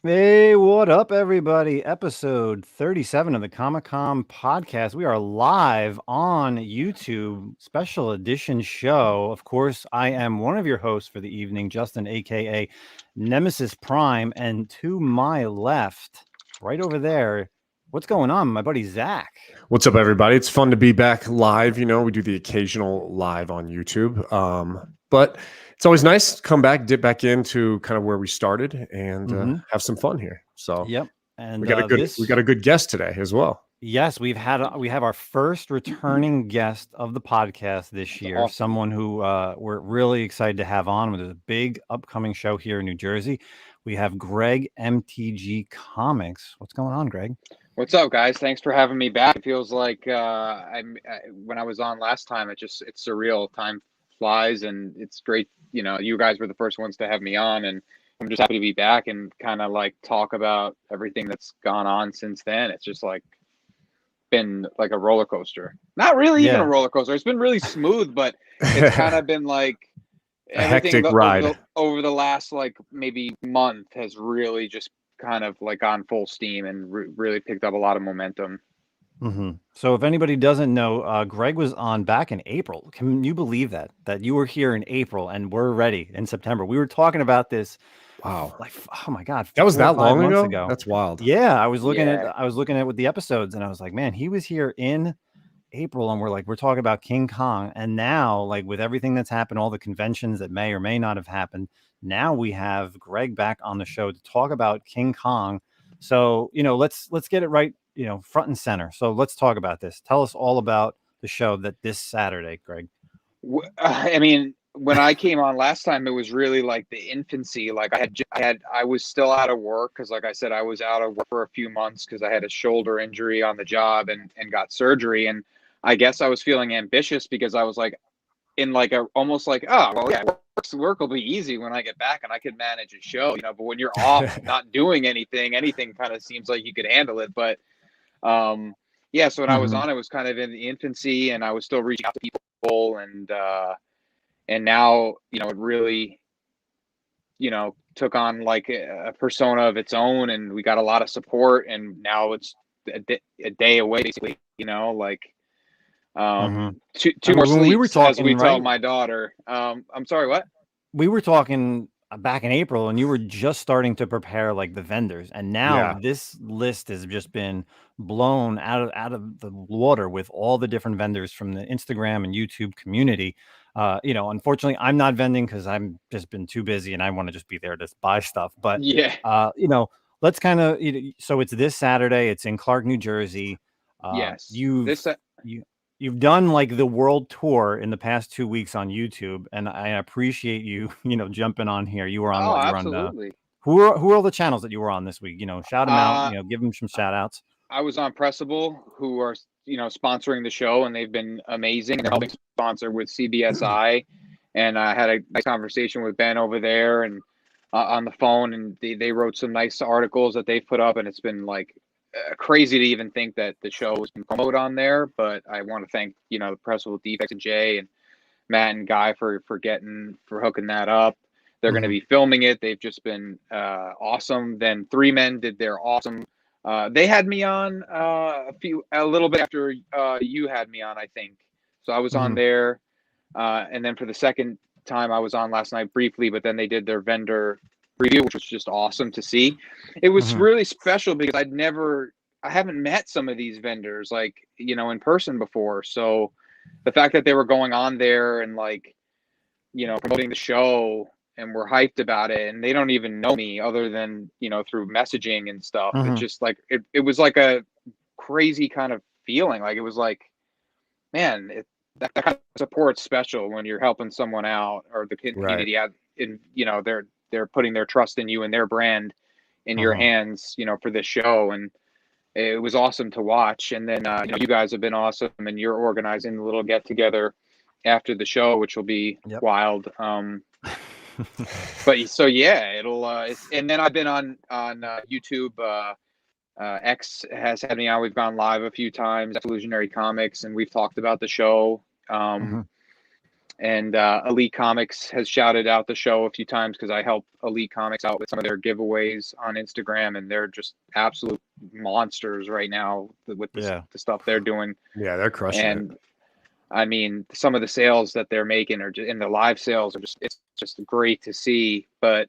Hey, what up, everybody? Episode 37 of the Comic-Con podcast. We are live on YouTube, special edition show. Of course, I am one of your hosts for the evening, Justin, aka Nemesis Prime. And to my left, right over there, what's going on? My buddy Zach. What's up, everybody? It's fun to be back live. You know, we do the occasional live on YouTube, but it's always nice to come back, dip back into kind of where we started, and have some fun here. So, Yep. And we got a good guest today as well. Yes, we have our first returning guest of the podcast this year. Awesome. Someone who we're really excited to have on with a big upcoming show here in New Jersey. We have Greg, MTG Comics. What's going on, Greg? What's up, guys? Thanks for having me back. It feels like when I was on last time, it's surreal. Time flies, and it's great. You know, you guys were the first ones to have me on, and I'm just happy to be back and kind of like talk about everything that's gone on since then. It's just like been like a roller coaster. Not really even a roller coaster. It's been really smooth, but it's kind of been like a hectic ride over the last like maybe month has really just kind of like on full steam and really picked up a lot of momentum. So if anybody doesn't know, Greg was on back in April. Can you believe that you were here in April and we're ready in September? We were talking about this. Wow. Like, oh my God. That was that long ago? That's wild. Yeah. I was looking at with the episodes and I was like, man, he was here in April and we're talking about KingKon. And now, like, with everything that's happened, all the conventions that may or may not have happened, now we have Greg back on the show to talk about KingKon. So, you know, let's get it right, you know, front and center. So let's talk about this. Tell us all about the show that this Saturday, Greg. I mean, when I came on last time, it was really like the infancy. Like I was still out of work because, like I said, I was out of work for a few months because I had a shoulder injury on the job and got surgery. And I guess I was feeling ambitious because I was like in like almost like, oh, well, yeah, work will be easy when I get back and I can manage a show, you know. But when you're off, not doing anything kind of seems like you could handle it. But yeah, so when I was on, it was kind of in the infancy and I was still reaching out to people and now, you know, it really, you know, took on like a persona of its own and we got a lot of support and now it's a day away basically, you know, like two more sleeps, as we tell my daughter. I'm sorry, what? We were talking back in April and you were just starting to prepare like the vendors, and now this list has just been blown out of the water with all the different vendors from the Instagram and YouTube community. You know, unfortunately I'm not vending because I'm just been too busy and I want to just be there to buy stuff. But yeah, you know, let's kind of, so it's this Saturday, it's in Clark, New Jersey. Yes, You've done like the world tour in the past 2 weeks on YouTube, and I appreciate you, you know, jumping on here. You were on, you were absolutely. Who are all the channels that you were on this week? You know, shout them out, you know, give them some shout outs. I was on Pressable, who are, you know, sponsoring the show, and they've been amazing. They're helping sponsor with CBSI, and I had a nice conversation with Ben over there and on the phone, and they wrote some nice articles that they've put up, and it's been like crazy to even think that the show was promoted on there. But I want to thank, you know, the Pressable Defects and Jay and Matt and Guy for hooking that up. They're going to be filming it. They've just been awesome. Then Three Men did their awesome. They had me on a little bit after you had me on, I think. So I was on there, and then for the second time I was on last night briefly. But then they did their vendor preview, which was just awesome to see. It was really special because I haven't met some of these vendors, like, you know, in person before. So the fact that they were going on there and like, you know, promoting the show and we're hyped about it, and they don't even know me other than, you know, through messaging and stuff. It's just like it was like a crazy kind of feeling. Like it was like, man, that kind of support's special when you're helping someone out or the community out. In, you know, they're putting their trust in you and their brand in your hands, you know, for this show. And it was awesome to watch. And then, you know, you guys have been awesome, and you're organizing a little get together after the show, which will be wild. But so, yeah, it'll, and then I've been on YouTube. X has had me on. We've gone live a few times, Illusionary Comics, and we've talked about the show. And Elite Comics has shouted out the show a few times because I help Elite Comics out with some of their giveaways on Instagram, and they're just absolute monsters right now with the stuff they're doing. Yeah, they're crushing and it. I mean, some of the sales that they're making are just, in the live sales are it's just great to see. But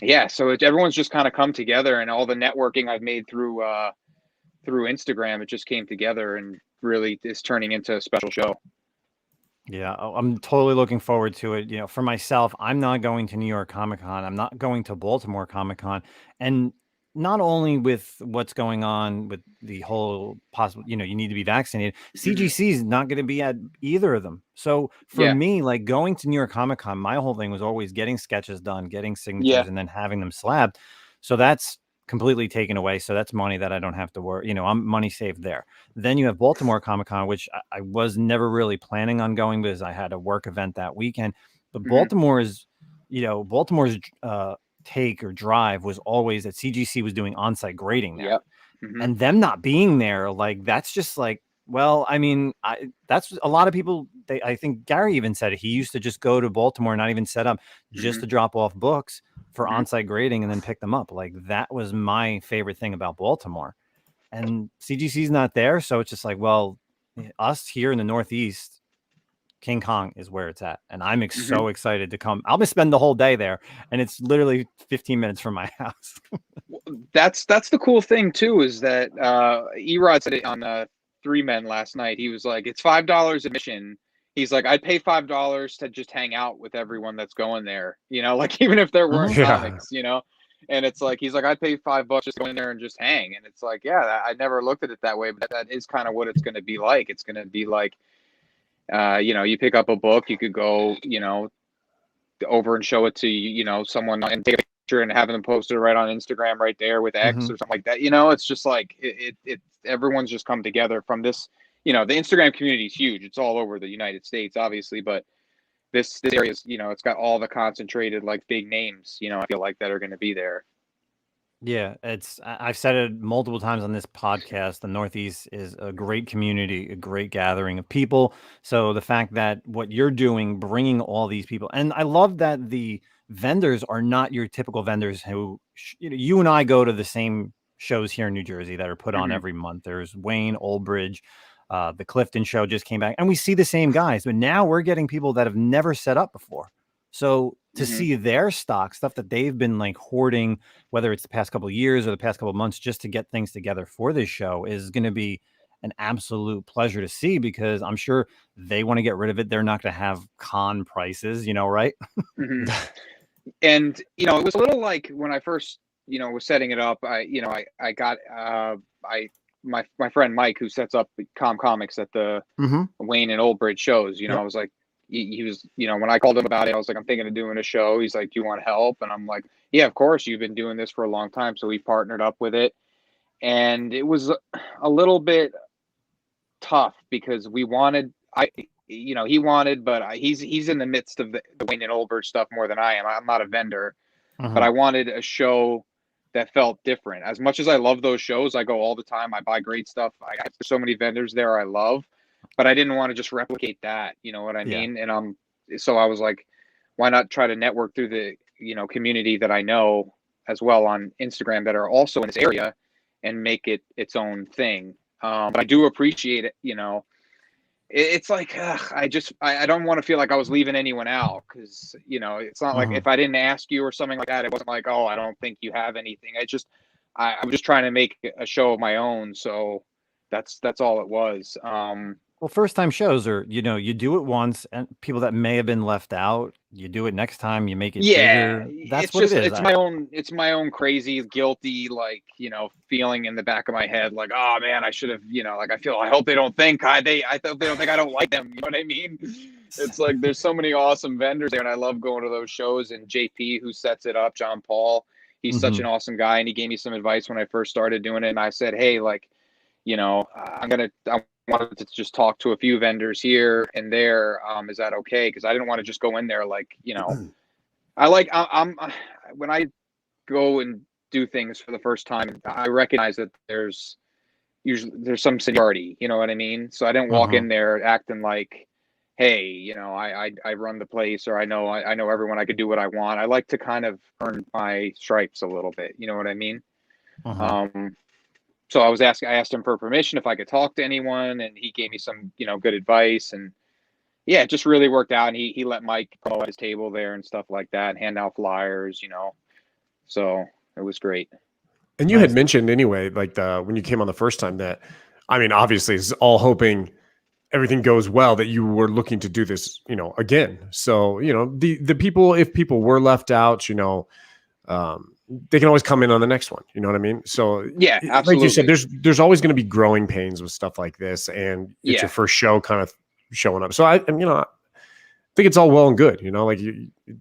yeah, so everyone's just kind of come together, and all the networking I've made through Instagram, it just came together and really is turning into a special show. Yeah, I'm totally looking forward to it. You know, for myself, I'm not going to New York Comic-Con. I'm not going to Baltimore Comic-Con. And not only with what's going on with the whole possible, you need to be vaccinated. CGC is not going to be at either of them. So for me, like going to New York Comic-Con, my whole thing was always getting sketches done, getting signatures, and then having them slabbed. So that's completely taken away. So that's money that I don't have to worry. I'm money saved there. Then you have Baltimore Comic-Con, which I was never really planning on going because I had a work event that weekend. But Baltimore's take or drive was always that CGC was doing on-site grading there. And them not being there, like, that's just like, well, I mean, that's a lot of people. I think Gary even said it. He used to just go to Baltimore, not even set up, just to drop off books for on-site grading and then pick them up. Like, that was my favorite thing about Baltimore. And CGC's not there, so it's just like, well, us here in the Northeast, KingKon is where it's at, and I'm so excited to come. I'll just spend the whole day there, and it's literally 15 minutes from my house. That's the cool thing too, is that Erod said it on Three Men last night. He was like, it's $5 admission. He's like, I'd pay $5 to just hang out with everyone that's going there, like, even if there weren't comics, and it's like, he's like, I'd pay $5 just go in there and just hang. And it's like, yeah, I never looked at it that way, but that is kind of what it's going to be like. It's going to be like, you pick up a book, you could go, over and show it to, someone and take a picture and having them posted right on Instagram right there with X or something like that. It's just like, it everyone's just come together from this, the Instagram community is huge. It's all over the United States, obviously, but this area is, it's got all the concentrated, like, big names, I feel like, that are going to be there. Yeah, I've said it multiple times on this podcast. The Northeast is a great community, a great gathering of people. So the fact that what you're doing, bringing all these people, and I love that the vendors are not your typical vendors who, you and I go to the same shows here in New Jersey that are put on every month. There's Wayne, Old Bridge, the Clifton show just came back, and we see the same guys, but now we're getting people that have never set up before. So to see their stuff that they've been like hoarding, whether it's the past couple of years or the past couple of months, just to get things together for this show, is going to be an absolute pleasure to see, because I'm sure they want to get rid of it. They're not going to have con prices, right? And, it was a little like when I first, was setting it up, I got, my friend Mike, who sets up Comics at the Wayne and Old Bridge shows, I was like, he was, when I called him about it, I was like, I'm thinking of doing a show. He's like, do you want help? And I'm like, yeah, of course. You've been doing this for a long time. So we partnered up with it. And it was a little bit tough because he wanted, but he's in the midst of the Wayne and Old Bridge stuff more than I am. I'm not a vendor, but I wanted a show that felt different. As much as I love those shows, I go all the time. I buy great stuff. I have so many vendors there I love. But I didn't want to just replicate that, you know what I mean? And so I was like, why not try to network through the, community that I know as well on Instagram that are also in this area and make it its own thing. But I do appreciate it, it's like, I don't want to feel like I was leaving anyone out, because, it's not like if I didn't ask you or something like that, it wasn't like, oh, I don't think you have anything. I'm just trying to make a show of my own. So that's all it was. Well, first time shows are, you do it once, and people that may have been left out, you do it next time, you make it bigger. That's what it is. It's my own crazy, guilty, like, feeling in the back of my head, like, oh man, I should have, like, I hope they don't think I hope they don't think I don't like them. You know what I mean? It's like, there's so many awesome vendors there, and I love going to those shows. And JP, who sets it up, John Paul, he's such an awesome guy, and he gave me some advice when I first started doing it. And I said, hey, like, I wanted to just talk to a few vendors here and there. Is that okay? Because I didn't want to just go in there like, I'm when I go and do things for the first time, I recognize that there's some seniority, you know what I mean? So I didn't walk in there acting like, hey, I run the place, or I know everyone, I could do what I want. I like to kind of earn my stripes a little bit. You know what I mean? So I asked him for permission if I could talk to anyone, and he gave me some, good advice, and yeah, it just really worked out. And he let Mike go at his table there and stuff like that, and hand out flyers, so it was great. And you had mentioned anyway, like when you came on the first time, that, I mean, obviously it's all hoping everything goes well, that you were looking to do this, again. So, the people, if people were left out, they can always come in on the next one. You know what I mean? So yeah, absolutely. Like you said, there's always going to be growing pains with stuff like this, and it's your first show kind of showing up. So I think it's all well and good, like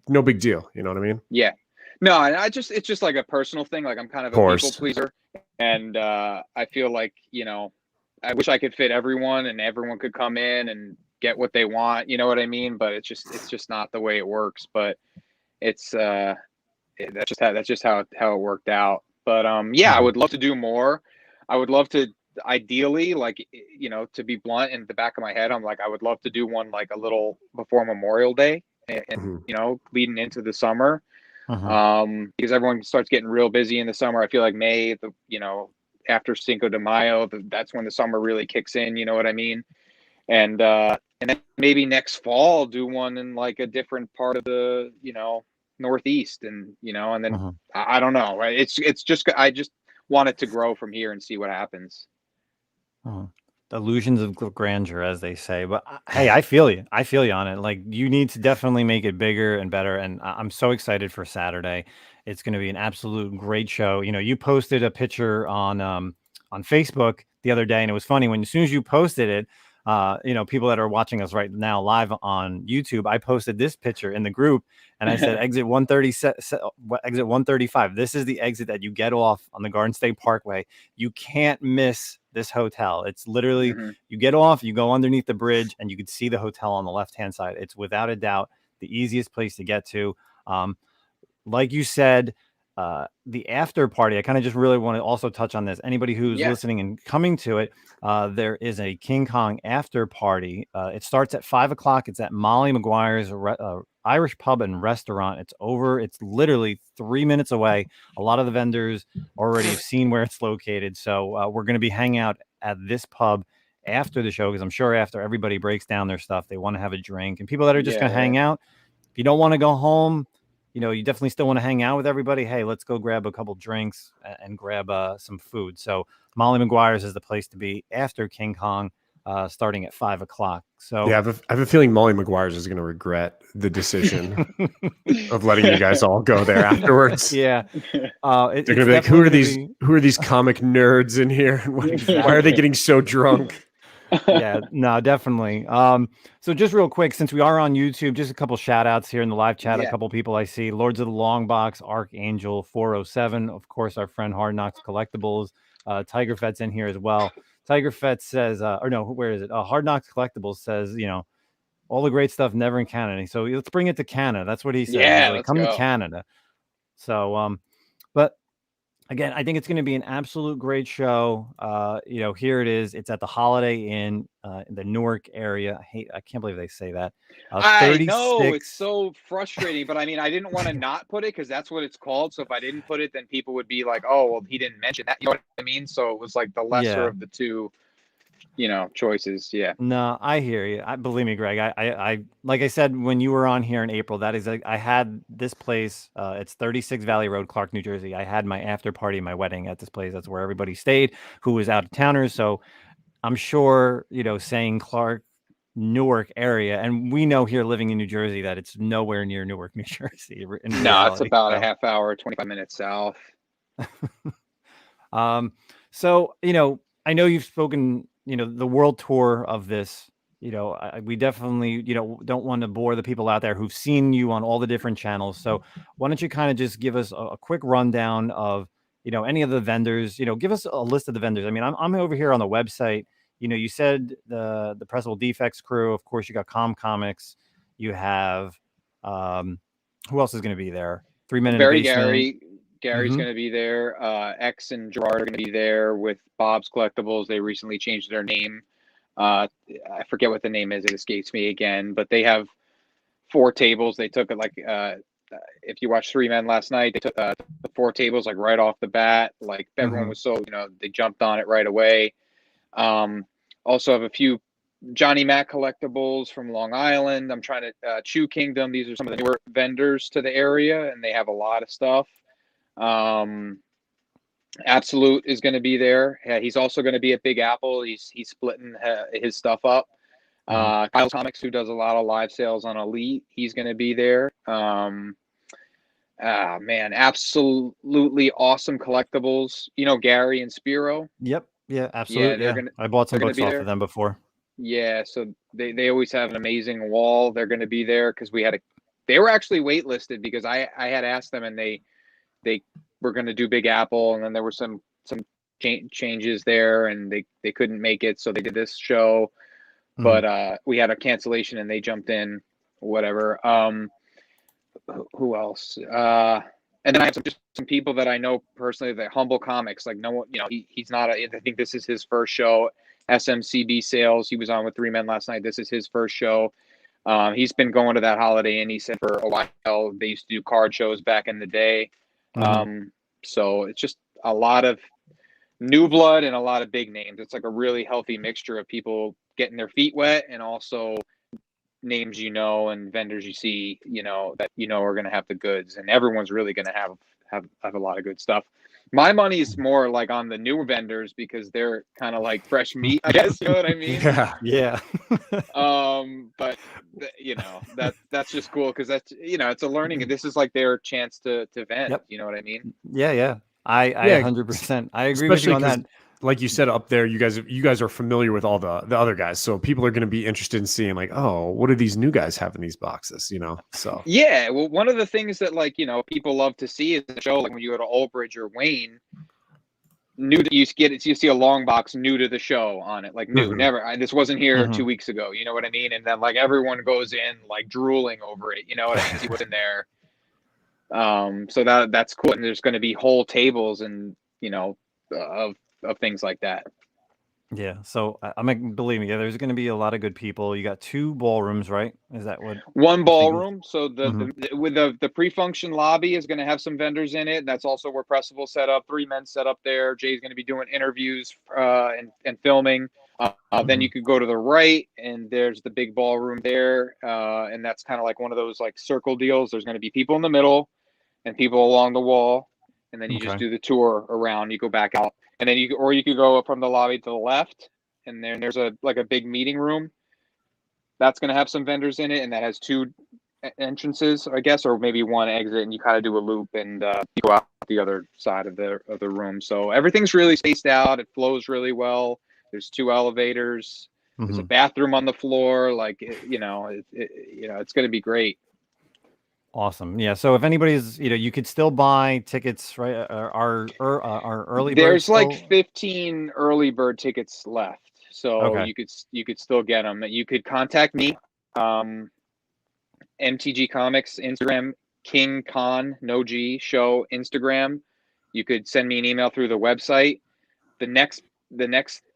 no big deal. You know what I mean? Yeah. No, and it's just like a personal thing. Like, I'm kind of a people pleaser, and I feel like, I wish I could fit everyone and everyone could come in and get what they want. You know what I mean? But it's just not the way it works. But it's that's just how it worked out. But yeah, I would love to do more. I would love to, ideally, like, to be blunt, in the back of my head, I'm like, I would love to do one like a little before Memorial Day, and leading into the summer. Because everyone starts getting real busy in the summer. I feel like May, after Cinco de Mayo, that's when the summer really kicks in. You know what I mean? And then maybe next fall do one in like a different part of the Northeast, and and then I don't know. It's just, I just want it to grow from here and see what happens. The illusions of grandeur, as they say. But hey, I feel you on it. Like, you need to definitely make it bigger and better, and I'm so excited for Saturday. It's going to be an absolute great show. You posted a picture on Facebook the other day, and it was funny when, as soon as you posted it, people that are watching us right now live on YouTube, I posted this picture in the group, and I said, exit 135. This is the exit that you get off on the Garden State Parkway. You can't miss this hotel. It's literally, you get off, you go underneath the bridge, and you can see the hotel on the left-hand side. It's without a doubt the easiest place to get to. Like you said, the after party, I kind of just really want to also touch on this. Anybody who's listening and coming to it, there is a KingKon after party. It starts at 5:00. It's at Molly McGuire's Irish pub and restaurant. It's literally 3 minutes away. A lot of the vendors already have seen where it's located. So we're going to be hanging out at this pub after the show, because I'm sure after everybody breaks down their stuff, they want to have a drink. And people that are just going to hang out, if you don't want to go home, you definitely still want to hang out with everybody. Hey, let's go grab a couple drinks and grab some food. So Molly McGuire's is the place to be after KingKon, starting at 5:00. So yeah, I have a feeling Molly McGuire's is going to regret the decision of letting you guys all go there afterwards. Yeah, they're going to be like, who are these comic nerds in here? Why are they getting so drunk? Yeah, no, definitely. So just real quick, since we are on YouTube, just a couple shout outs here in the live chat. A couple people I see: Lords of the Long Box, Archangel 407, of course, our friend Hard Knocks Collectibles. Tiger Fett's in here as well. Tiger Fett says, or no, where is it? Hard Knocks Collectibles says, all the great stuff never in Canada. So let's bring it to Canada. That's what he said. Yeah, like, come to Canada. So, but again, I think it's going to be an absolute great show. Here it is. It's at the Holiday Inn in the Newark area. I can't believe they say that. I know, it's so frustrating, but I mean, I didn't want to not put it because that's what it's called. So if I didn't put it, then people would be like, "Oh, well, he didn't mention that." You know what I mean? So it was like the lesser of the two, choices. Yeah. No, I hear you. Believe me, Greg. I like I said when you were on here in April. That is, I had this place. It's 36 Valley Road, Clark, New Jersey. I had my after party, my wedding at this place. That's where everybody stayed who was out of towners. So I'm sure saying Clark, Newark area, and we know here living in New Jersey that it's nowhere near Newark, New Jersey. No, it's about a half hour, 25 minutes south. So I know you've spoken. The world tour of this, we definitely, don't want to bore the people out there who've seen you on all the different channels. So why don't you kind of just give us a quick rundown of, any of the vendors, give us a list of the vendors. I mean, I'm over here on the website. You said the Pressable Defects crew. Of course, you got Comics. You have, who else is going to be there? 3 Minute Basement. Gary's going to be there. X and Gerard are going to be there with Bob's Collectibles. They recently changed their name. I forget what the name is. It escapes me again, but they have 4 tables. They took it like, if you watched Three Men last night, they took the 4 tables like right off the bat. Like everyone was so, they jumped on it right away. Also have a few Johnny Mac collectibles from Long Island. I'm trying to Chew Kingdom. These are some of the newer vendors to the area, and they have a lot of stuff. Absolute is going to be there. He's also going to be at Big Apple. He's splitting his stuff up. Kyle's Comics, who does a lot of live sales on Elite, he's going to be there. Man, absolutely awesome collectibles. Gary and Spiro. Yep. Yeah, absolutely. Yeah, I bought some books off of them before. Yeah, so they always have an amazing wall. They're going to be there because they were actually waitlisted because I had asked them, and they were going to do Big Apple, and then there were some changes there, and they couldn't make it, so they did this show. But we had a cancellation, and they jumped in. Whatever. Who else? And then I have some people that I know personally, the Humble Comics. Like, no one, he's not. I think this is his first show. SMCB Sales. He was on with Three Men last night. This is his first show. He's been going to that Holiday Inn. He said for a while they used to do card shows back in the day. So it's just a lot of new blood and a lot of big names. It's like a really healthy mixture of people getting their feet wet and also names and vendors you see that are going to have the goods, and everyone's really going to have a lot of good stuff. My money is more like on the newer vendors because they're kind of like fresh meat, I guess. You know what I mean? Yeah. But that's just cool because that's it's a learning. This is like their chance to vent. Yep. You know what I mean? Yeah. I 100%. I agree with you on that. Like you said up there, you guys are familiar with all the other guys, so people are going to be interested in seeing like, oh, what do these new guys have in these boxes? So yeah. Well, one of the things that people love to see is the show. Like when you go to Old Bridge or Wayne, you see a long box new to the show on it, like new. Never. This wasn't here 2 weeks ago. You know what I mean? And then like everyone goes in like drooling over it. You know what I mean? See what's in there. So that's cool. And there's going to be whole tables and of things like that. Yeah. So believe me, there's going to be a lot of good people. You got 2 ballrooms, right? Is that what? One ballroom. So the pre-function lobby is going to have some vendors in it. That's also where Pressable set up. 3 Men set up there. Jay's going to be doing interviews and filming. Then you could go to the right, and there's the big ballroom there, and that's kind of like one of those like circle deals. There's going to be people in the middle and people along the wall, and then you just do the tour around. You go back out. And then you could go from the lobby to the left, and then there's a big meeting room that's going to have some vendors in it, and that has 2 entrances, I guess, or maybe 1 exit, and you kind of do a loop and you go out the other side of the room. So everything's really spaced out. It flows really well. There's 2 elevators. There's a bathroom on the floor. Like it's going to be great. Awesome. Yeah. So if anybody's, you could still buy tickets, right? Our early There's bird like 15 early bird tickets left. So you could still get them. You could contact me, MTG Comics, Instagram, KingKon, no G, show, Instagram. You could send me an email through the website. The next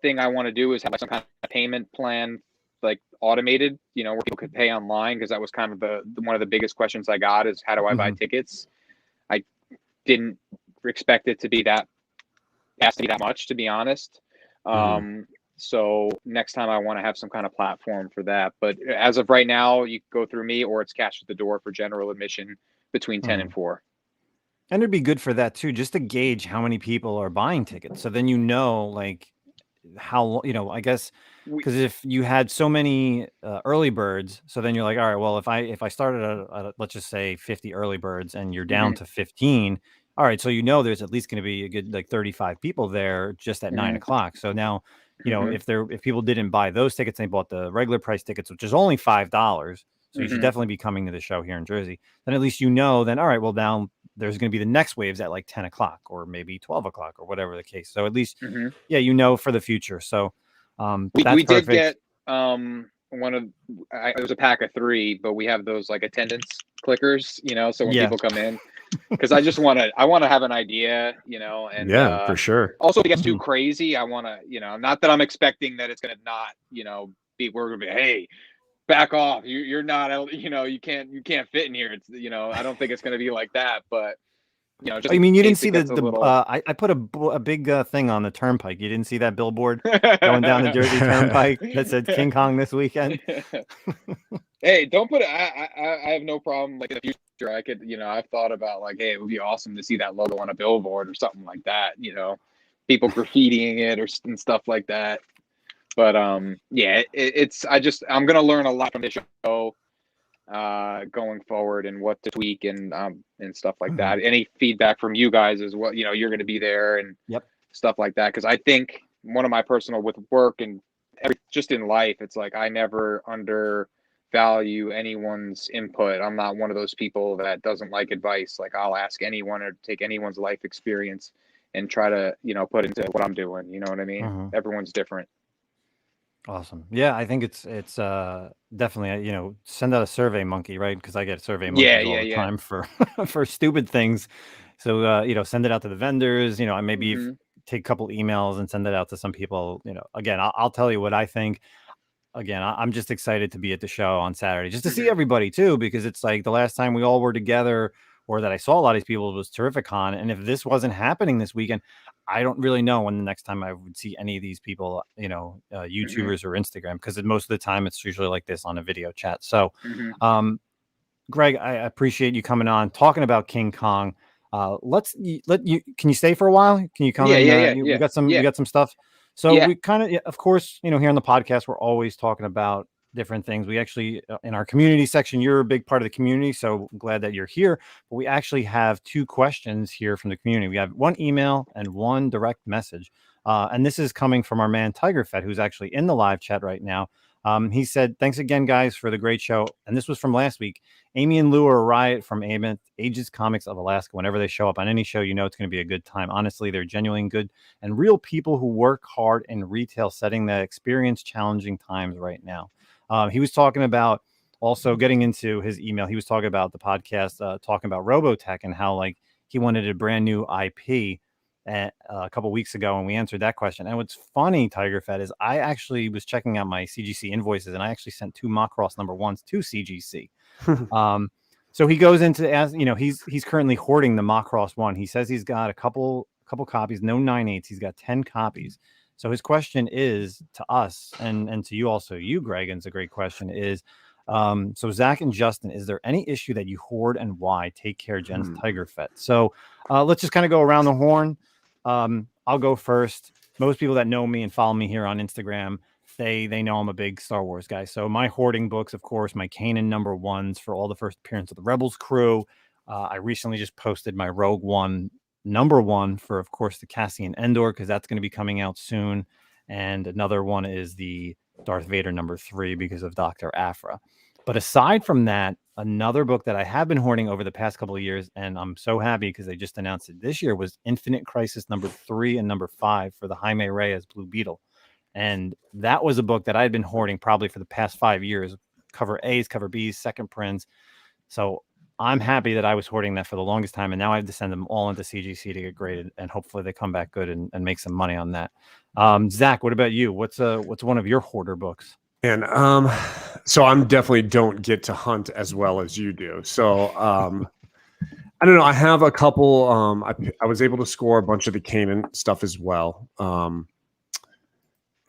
thing I want to do is have some kind of payment plan, like automated, where people could pay online, because that was kind of one of the biggest questions I got is how do I buy tickets? I didn't expect it to be that much, to be honest. So next time I want to have some kind of platform for that. But as of right now, you go through me, or it's cash at the door for general admission between 10 and 4. And it'd be good for that too, just to gauge how many people are buying tickets. So then like how, I guess, because if you had so many early birds, so then you're like, all right, well, if I started at let's just say 50 early birds and you're down to 15, all right, so there's at least going to be a good like 35 people there just at 9 o'clock. So now, if people didn't buy those tickets, they bought the regular price tickets, which is only $5. So you should definitely be coming to the show here in Jersey. Then at least then all right, well, now there's going to be the next waves at like 10 o'clock or maybe 12 o'clock or whatever the case. So at least, for the future. So we did get it was a pack of 3, but we have those like attendance clickers, so when people come in, because I just want to have an idea, you know, and yeah, for sure. Also, if it gets too crazy, I want to, you know, not that I'm expecting that it's going to not, you know, we're going to be, hey, back off. You're not, you know, you can't fit in here. It's, you know, I don't think it's going to be like that, but you know, just I mean, you didn't see little... I put a big thing on the turnpike. You didn't see that billboard going down the Jersey Turnpike that said KingKon this weekend? Hey, don't put it. I have no problem. Like in the future, I could, you know, I've thought about like, hey, it would be awesome to see that logo on a billboard or something like that. You know, people graffitiing it and stuff like that. But yeah, I'm gonna learn a lot from this show going forward and what to tweak and stuff like that. Any feedback from you guys as well? You know, you're gonna be there and stuff like that, because I think one of my personal with work and just in life, it's like I never undervalue anyone's input. I'm not one of those people that doesn't like advice. Like I'll ask anyone or take anyone's life experience and try to, you know, put into what I'm doing. You know what I mean? Everyone's different. Awesome. Yeah, I think it's definitely, you know, send out a Survey Monkey, right? Because I get Survey Monkeys all the time for for stupid things. So you know, send it out to the vendors. You know, I maybe take a couple emails and send it out to some people. You know, again, I'll tell you what I think. Again, I'm just excited to be at the show on Saturday, just to see everybody too, because it's like the last time we all were together, or that I saw a lot of these people, was Terrificon. And if this wasn't happening this weekend, I don't really know when the next time I would see any of these people, you know, YouTubers or Instagram, because most of the time it's usually like this on a video chat. So, Greg, I appreciate you coming on, talking about KingKon. Can you stay for a while? Can you come in? We got some stuff. So we kind of, of course, you know, here on the podcast, we're always talking about different things. We actually, in our community section, you're a big part of the community, so I'm glad that you're here. But we actually have 2 questions here from the community. We have 1 email and 1 direct message. And this is coming from our man Tiger Fed, who's actually in the live chat right now. He said, thanks again, guys, for the great show. And this was from last week. Amy and Lou are a riot from MTG Comics of Alaska. Whenever they show up on any show, you know it's going to be a good time. Honestly, they're genuinely good and real people who work hard in retail setting that experience challenging times right now. He was talking about, also getting into his email, he was talking about the podcast, talking about Robotech and how like he wanted a brand new IP a couple weeks ago, and we answered that question. And what's funny, Tiger Fed, is I actually was checking out my CGC invoices, and I actually sent 2 Macross #1s to CGC. So he goes into, as you know, he's currently hoarding the Macross 1. He says he's got a couple copies, no 9/8. He's got 10 copies. So his question is to us and to you also, you, Greg, and it's a great question, is so Zack and Justin, is there any issue that you hoard and why? Take care, Jen's Tiger Fed. So let's just kind of go around the horn. I'll go first. Most people that know me and follow me here on Instagram, they know I'm a big Star Wars guy. So my hoarding books, of course, my Kanan #1s for all the first appearance of the Rebels crew. I recently just posted my Rogue One #1 for, of course, the Cassian Endor, because that's going to be coming out soon. And another one is the Darth Vader #3 because of Dr. Aphra. But aside from that, another book that I have been hoarding over the past couple of years, and I'm so happy because they just announced it this year, was Infinite Crisis #3 and #5 for the Jaime Reyes Blue Beetle. And that was a book that I had been hoarding probably for the past 5 years. Cover A's, cover B's, second prints. So I'm happy that I was hoarding that for the longest time, and now I have to send them all into CGC to get graded, and hopefully they come back good and make some money on that. Zach, what about you? What's one of your hoarder books? And so I'm definitely don't get to hunt as well as you do. So I don't know. I have a couple. I was able to score a bunch of the Kanan stuff as well. And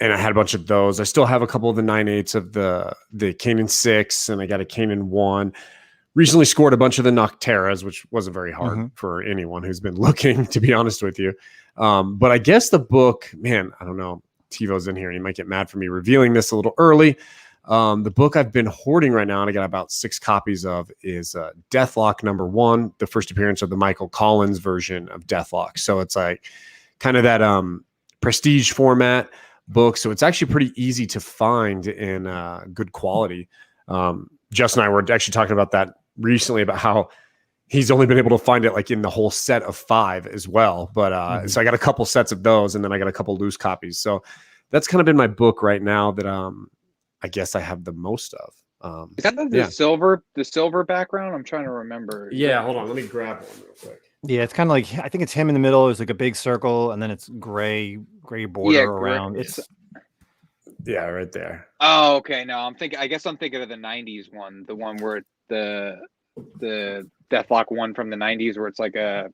I had a bunch of those. I still have a couple of the 9/8s of the Kanan 6, and I got a Kanan 1. Recently scored a bunch of the Nocteras, which wasn't very hard for anyone who's been looking, to be honest with you. But I guess the book, man, I don't know. TiVo's in here and he might get mad for me revealing this a little early. The book I've been hoarding right now, and I got about 6 copies of, is Deathlock #1, the first appearance of the Michael Collins version of Deathlock. So it's like kind of that prestige format book. So it's actually pretty easy to find in good quality. Justin and I were actually talking about that recently, about how he's only been able to find it like in the whole set of 5 as well. But so I got a couple sets of those, and then I got a couple loose copies. So that's kind of been my book right now that I guess I have the most of. Is that the silver background? I'm trying to remember. Yeah, hold on. Let me grab one real quick. Yeah, it's kind of like, I think it's him in the middle. It's like a big circle, and then it's gray border around. It's yeah, right there. Oh, okay. No, I guess I'm thinking of the '90s one, the one where the Deathlock one from the '90s, where it's like a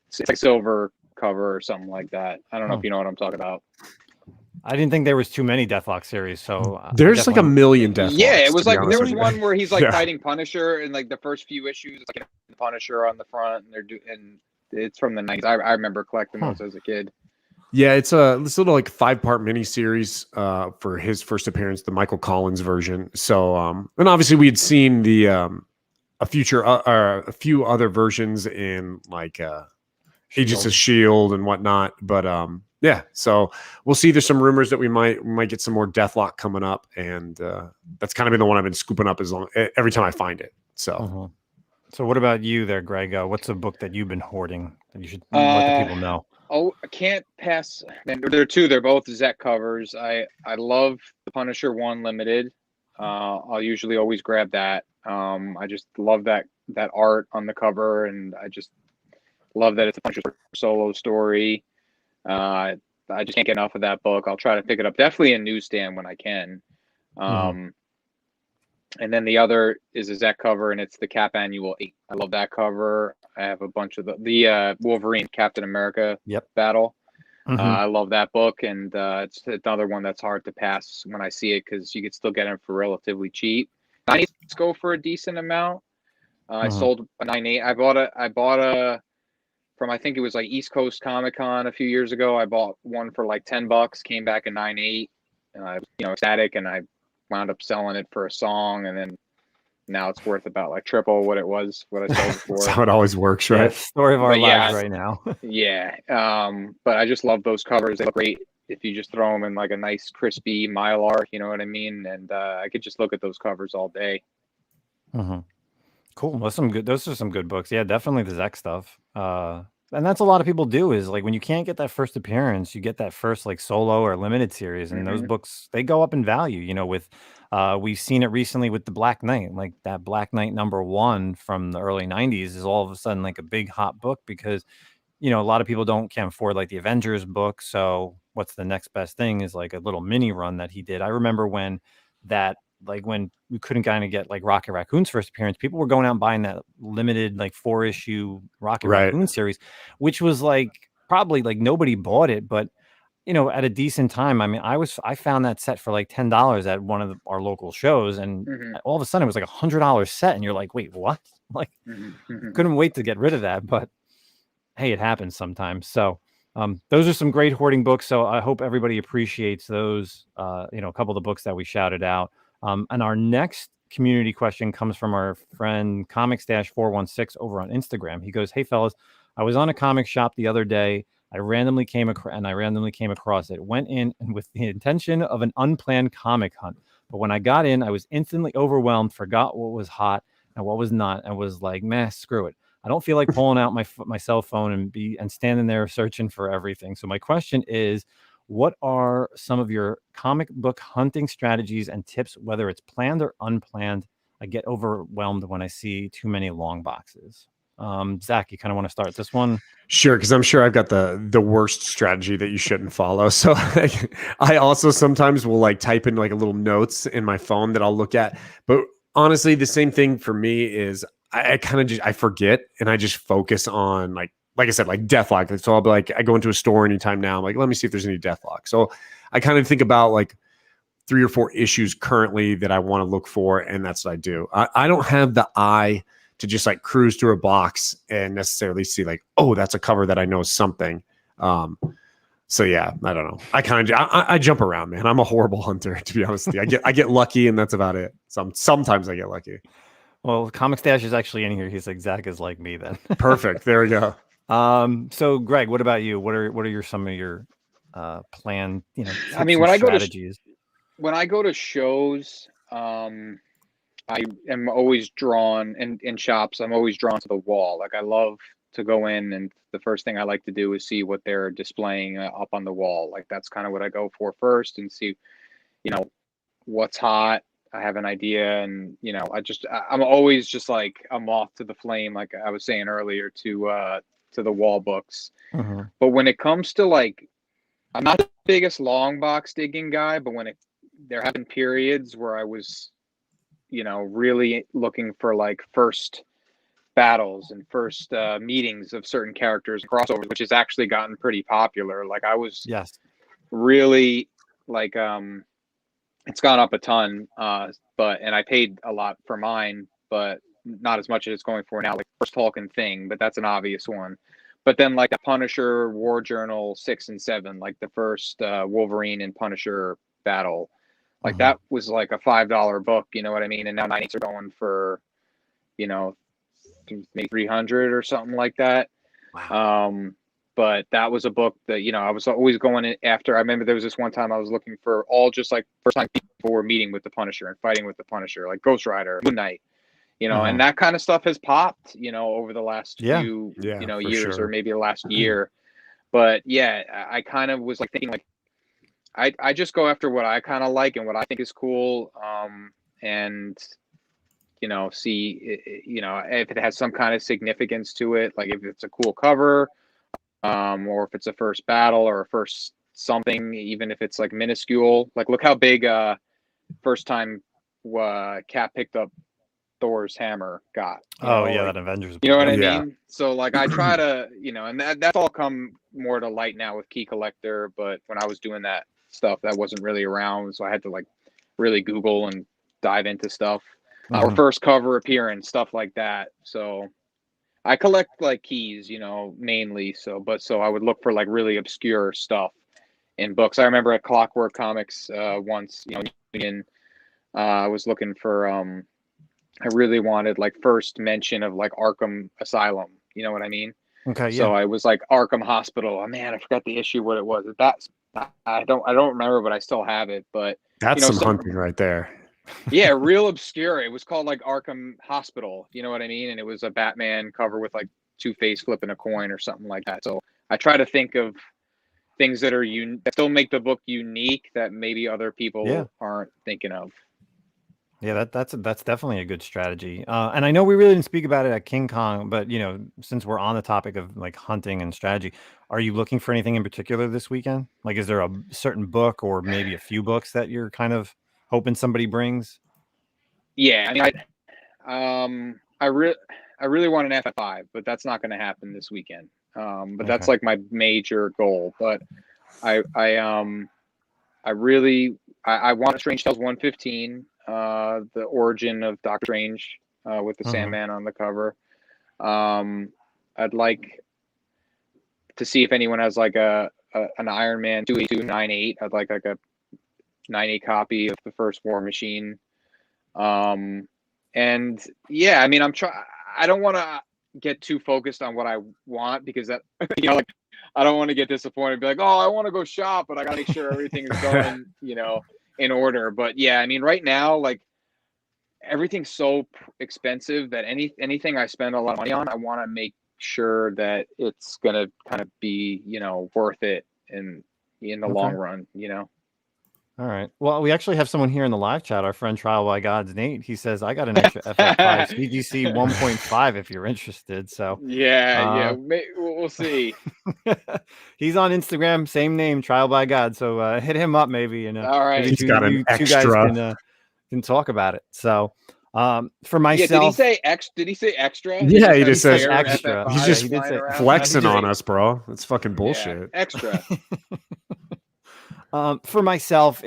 silver cover or something like that. I don't know if you know what I'm talking about. I didn't think there was too many Deathlock series, so there's like a million Deathlocks. Yeah, it was like there was one where he's like fighting Punisher, and like the first few issues, it's like the Punisher on the front, and it's from the '90s. I remember collecting those as a kid. Yeah, it's this little like 5-part miniseries for his first appearance, the Michael Collins version. So, and obviously we had seen the a few other versions in like Agents of S.H.I.E.L.D. and whatnot, but yeah, so we'll see. There's some rumors that we might get some more Deathlock coming up, and that's kind of been the one I've been scooping up every time I find it. So, So what about you there, Greg? What's a book that you've been hoarding that you should let the people know? Oh, I can't pass. Man, there are two. They're both Zek covers. I love the Punisher one limited. I'll usually always grab that. I just love that art on the cover, and I just love that it's a Punisher solo story. I just can't get enough of that book. I'll try to pick it up, definitely in newsstand when I can. And then the other is a Zek cover, and it's the Cap Annual 8. I love that cover. I have a bunch of the Wolverine Captain America battle. I love that book, and it's another one that's hard to pass when I see it, because you could still get them for relatively cheap. 9/8 go for a decent amount. I sold a 9/8. I bought a from, I think it was like East Coast Comic-Con a few years ago. I bought one for like $10, came back at 9/8, and I was ecstatic, and I wound up selling it for a song, and then now it's worth about like triple what I sold it for. That's how it always works, right? Story of our lives right now. Yeah. But I just love those covers. They look great if you just throw them in like a nice crispy Mylar, you know what I mean? And I could just look at those covers all day. Cool. Those are some good books. Yeah, definitely the Zek stuff. And that's a lot of people do, is like when you can't get that first appearance, you get that first like solo or limited series, and those books, they go up in value. With we've seen it recently with the Black Knight. Like that Black Knight #1 from the early '90s is all of a sudden like a big hot book, because a lot of people can't afford like the Avengers book. So what's the next best thing is like a little mini run that he did. I remember when we couldn't kind of get like Rocket Raccoon's first appearance, people were going out and buying that limited like 4-issue Rocket Raccoon series, which was like probably like nobody bought it, but at a decent time. I mean, I found that set for like $10 at one of our local shows, and all of a sudden it was like $100 set, and you're like, wait, what? Like, couldn't wait to get rid of that, but hey, it happens sometimes. So those are some great hoarding books. So I hope everybody appreciates those, a couple of the books that we shouted out. And our next community question comes from our friend Comics-416 over on Instagram. He goes, "Hey fellas, I was on a comic shop the other day. I randomly came across it. Went in and with the intention of an unplanned comic hunt. But when I got in, I was instantly overwhelmed, forgot what was hot and what was not, and was like, meh, screw it. I don't feel like pulling out my cell phone and standing there searching for everything. So my question is, what are some of your comic book hunting strategies and tips, whether it's planned or unplanned? I get overwhelmed when I see too many long boxes." Zach, you kind of want to start this one? Sure, because I'm sure I've got the worst strategy that you shouldn't follow. So I also sometimes will like type in like a little notes in my phone that I'll look at. But honestly, the same thing for me is I kind of just I forget, and I just focus on like I said, like Deathlock. So I'll be like, I go into a store anytime now. I'm like, let me see if there's any Deathlock. So I kind of think about like 3 or 4 issues currently that I want to look for, and that's what I do. I don't have the eye to just like cruise through a box and necessarily see like, oh, that's a cover that I know is something. So yeah, I don't know. I jump around, man. I'm a horrible hunter, to be honest with you. I get lucky, and that's about it. Sometimes I get lucky. Well, Comic Stash is actually in here. He's like, Zach is like me then. Perfect. There we go. So Greg, what about you? What are some of your planned, I mean, when I go to shows, I am always drawn in shops. I'm always drawn to the wall. Like I love to go in, and the first thing I like to do is see what they're displaying up on the wall. Like that's kind of what I go for first, and see, what's hot. I have an idea, and I'm always just like a moth to the flame, like I was saying earlier, to the wall books. But when it comes to like, I'm not the biggest long box digging guy, but there have been periods where I was, really looking for like first battles and first meetings of certain characters and crossovers, which has actually gotten pretty popular. Like I was really like it's gone up a ton, and I paid a lot for mine, but not as much as it's going for now. Like first Hulk thing, but that's an obvious one. But then like the Punisher War Journal 6 and 7, like the first Wolverine and Punisher battle, like that was like a $5 book, you know what I mean? And now 98s are going for, maybe 300 or something like that. Wow. But that was a book that, I was always going in after. I remember there was this one time I was looking for all just like first time people were meeting with the Punisher and fighting with the Punisher, like Ghost Rider, Moon Knight, and that kind of stuff has popped, over the last few, years, or maybe the last year. But yeah, I kind of was like thinking like, I just go after what I kind of like and what I think is cool. And, see, if it has some kind of significance to it, like if it's a cool cover, or if it's a first battle or a first something, even if it's like minuscule. Like look how big first time Cap picked up Thor's hammer got. That Avengers book. You know what I mean? So like I try to, and that's all come more to light now with Key Collector, but when I was doing that stuff, that wasn't really around, so I had to like really Google and dive into stuff. Or first cover appearance, stuff like that. So I collect like keys, mainly. So I would look for like really obscure stuff in books. I remember at Clockwork Comics once, I was looking for I really wanted like first mention of like Arkham Asylum. You know what I mean? Okay. So I was like Arkham Hospital. Oh man, I forgot the issue, what it was. I don't remember, but I still have it. But that's some hunting right there. Yeah, real obscure. It was called like Arkham Hospital. You know what I mean? And it was a Batman cover with like Two-Face flipping a coin or something like that. So I try to think of things that are that still make the book unique that maybe other people aren't thinking of. Yeah, that's definitely a good strategy. And I know we really didn't speak about it at KingKon, but since we're on the topic of like hunting and strategy, are you looking for anything in particular this weekend? Like, is there a certain book or maybe a few books that you're kind of hoping somebody brings? Yeah, I mean, I really want an FF5, but that's not going to happen this weekend. But that's like my major goal. But I want a Strange Tales 115. The origin of Doctor Strange with the Sandman on the cover. I'd like to see if anyone has like an Iron Man 28298. I'd like a 98 copy of the first War Machine. And yeah, I mean, I don't want to get too focused on what I want, because that, like, I don't want to get disappointed and be like, oh, I want to go shop, but I gotta make sure everything is going, in order. But yeah, I mean, right now, like everything's so expensive that anything I spend a lot of money on, I want to make sure that it's gonna kind of be, worth it in the long run, All right. Well, we actually have someone here in the live chat, our friend Trial by God's Nate. He says, I got an extra FF5 CGC 1.5 if you're interested. So yeah, we'll see. He's on Instagram, same name, Trial by God. So hit him up maybe. And all right, he's got an extra. Two guys can talk about it. So for myself, did he say extra? Yeah, he just says extra. He's just flexing on us, bro. It's fucking bullshit. Yeah, extra. For myself,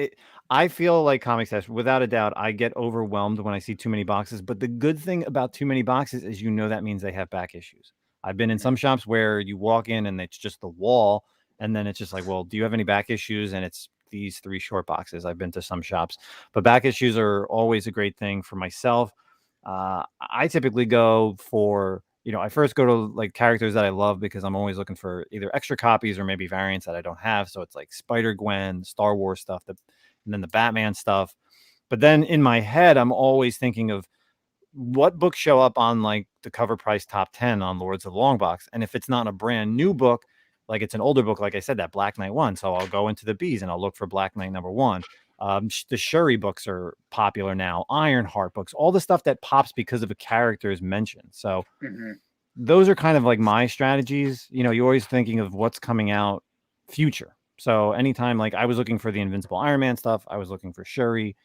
I feel like Comics Dash, without a doubt, I get overwhelmed when I see too many boxes. But the good thing about too many boxes is, that means they have back issues. I've been in some shops where you walk in and it's just the wall, and then it's just like, well, do you have any back issues? And it's these 3 short boxes. I've been to some shops, but back issues are always a great thing for myself. I typically go for, I first go to like characters that I love, because I'm always looking for either extra copies or maybe variants that I don't have. So it's like Spider-Gwen, Star Wars stuff, and then the Batman stuff. But then in my head, I'm always thinking of what books show up on like the cover price top 10 on Lords of the Long Box. And if it's not a brand new book, like it's an older book, like I said, that Black Knight one. So I'll go into the B's and I'll look for Black Knight #1. The Shuri books are popular now. Ironheart books, all the stuff that pops because of a character is mentioned. So those are kind of like my strategies. You know, you're always thinking of what's coming out future. So anytime, like I was looking for the Invincible Iron Man stuff, I was looking for Shuri.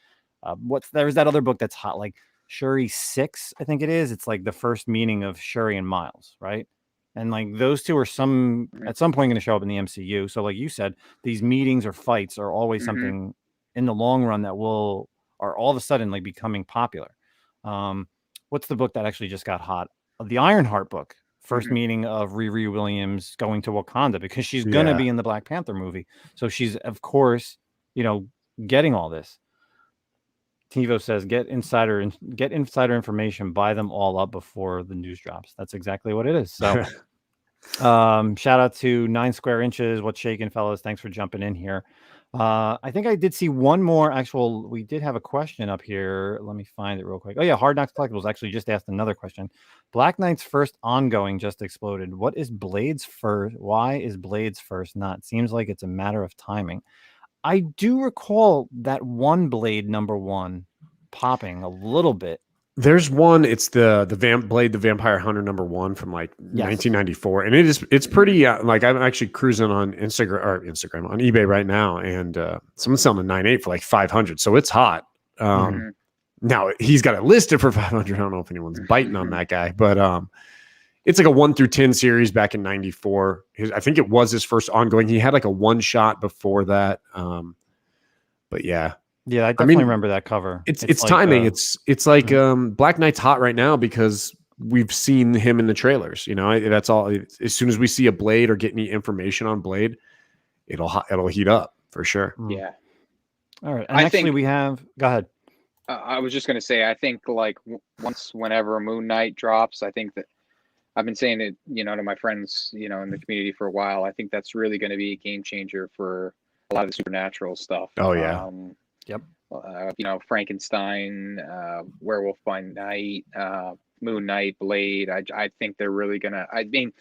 There's that other book that's hot, like Shuri 6, I think it is. It's like the first meeting of Shuri and Miles, right? And like those two are at some point going to show up in the MCU. So like you said, these meetings or fights are always something in the long run that are all of a sudden like becoming popular. What's the book that actually just got hot? The Ironheart book. First meeting of Riri Williams going to Wakanda because she's going to be in the Black Panther movie. So she's, of course, you know, getting all this. Tivo says, get insider information, buy them all up before the news drops. That's exactly what it is. So shout out to 9 Square Inches. What's shaking, fellas? Thanks for jumping in here. I think I did see one more we did have a question up here. Let me find it real quick. Oh yeah, Hard Knocks Collectibles actually just asked another question. Black Knight's first ongoing just exploded. What is Blade's first? Why is Blade's first not? Seems like it's a matter of timing. I do recall that one Blade #1 popping a little bit. There's one. It's the Blade the Vampire Hunter #1 from like 1994, and it's pretty. Like I'm actually cruising on Instagram on eBay right now, and someone's selling a 9.8 for like 500. So it's hot. Now he's got it listed for 500. I don't know if anyone's biting on that guy, but it's like a 1 through 10 series back in '94. I think it was his first ongoing. He had like a one shot before that. But yeah. Yeah, I definitely remember that cover. It's like, timing. It's like Black Knight's hot right now because we've seen him in the trailers. You know, that's all. As soon as we see a Blade or get any information on Blade, it'll heat up for sure. Yeah. All right. And actually, we have. Go ahead. I was just gonna say, I think like whenever Moon Knight drops, I think that I've been saying it, you know, to my friends, you know, in the community for a while. I think that's really going to be a game changer for a lot of the supernatural stuff. Oh yeah. Yep. You know, Frankenstein, Werewolf by Night, Moon Knight, Blade. I think they're really gonna. I mean,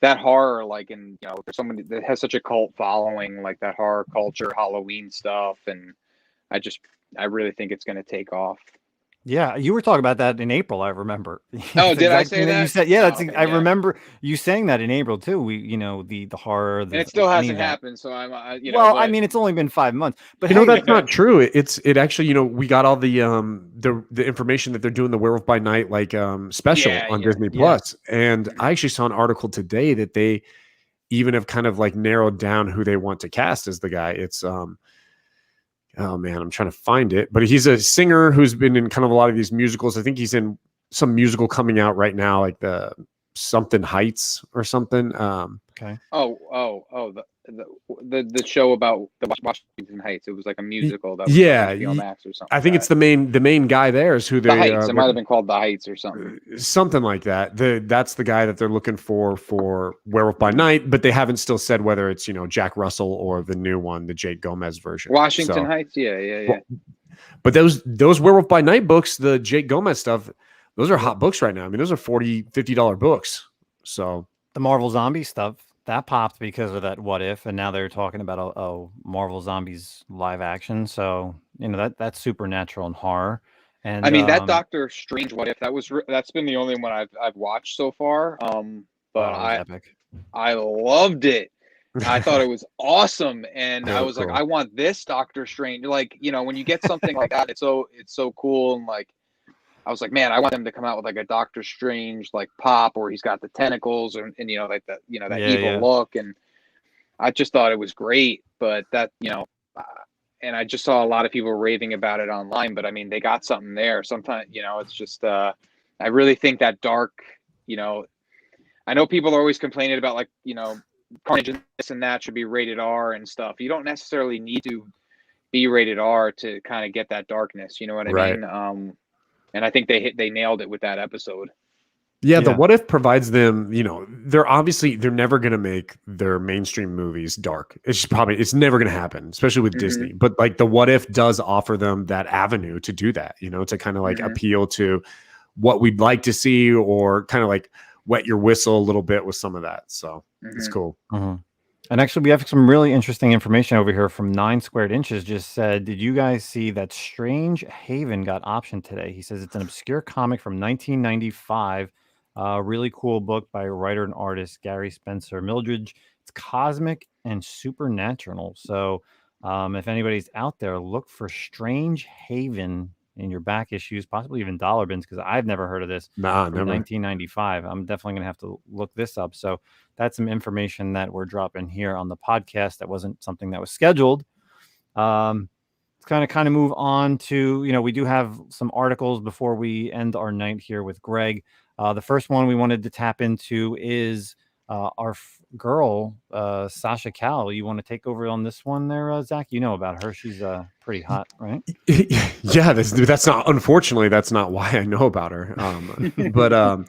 that horror, like, and you know, there's somebody that has such a cult following, like that horror culture, Halloween stuff, and I really think it's gonna take off. Yeah, you were talking about that in April. I remember. Oh, did I say that? You said, yeah. I remember you saying that in April too. You know, the horror. And it still hasn't happened. So I'm, you know. Well, I mean, it's only been 5 months, but you know that's not true. It actually, you know, we got all the information that they're doing the Werewolf by Night like special on Disney Plus, and I actually saw an article today that they even have kind of like narrowed down who they want to cast as the guy. It's oh man, I'm trying to find it, but he's a singer who's been in kind of a lot of these musicals. I think he's in some musical coming out right now, like the something Heights or something. Okay. The show about the Washington Heights. It was like a musical that was on Max or something. I think it's the main guy there is who they. The Heights. It might have been called The Heights or something. Something like that. That's the guy that they're looking for Werewolf by Night, but they haven't still said whether it's, you know, Jack Russell or the new one, the Jake Gomez version. Washington Heights. Yeah. Well, but those Werewolf by Night books, the Jake Gomez stuff, those are hot books right now. I mean, those are $40-$50 books. So the Marvel Zombie stuff that popped because of that What If, and now they're talking about Marvel Zombies live action. So you know that's supernatural and horror. And I mean that Doctor Strange What If that's been the only one I've watched so far. But epic. I loved it. I thought it was awesome, and I was cool. Like, I want this Doctor Strange. Like, you know, when you get something like that, it's so cool, and like. I was like, man, I want them to come out with like a Doctor Strange like pop, or he's got the tentacles, and you know, like that, you know, that evil look, and I just thought it was great. But that, you know, and I just saw a lot of people raving about it online. But I mean, they got something there. Sometimes, you know, it's just I really think that dark, you know, I know people are always complaining about like, you know, Carnage and this and that should be rated R and stuff. You don't necessarily need to be rated R to kind of get that darkness. You know what I mean? And I think they nailed it with that episode. Yeah, the What If provides them, you know, they're never going to make their mainstream movies dark. It's never going to happen, especially with Disney. But like the What If does offer them that avenue to do that, you know, to kind of like appeal to what we'd like to see, or kind of like wet your whistle a little bit with some of that. So it's cool. And actually, we have some really interesting information over here from 9 Squared Inches. Just said, did you guys see that Strange Haven got optioned today? He says it's an obscure comic from 1995. Really cool book by writer and artist Gary Spencer Mildred. It's cosmic and supernatural. So if anybody's out there, look for Strange Haven in your back issues, possibly even dollar bins, because I've never heard of this from never. 1995. I'm definitely going to have to look this up. So that's some information that we're dropping here on the podcast. That wasn't something that was scheduled. Let's kind of move on to, we do have some articles before we end our night here with Greg. The first one we wanted to tap into is our girl, Sasha Cal. You want to take over on this one there, Zach? You know about her. She's pretty hot, right? Yeah, that's not, unfortunately, that's not why I know about her. But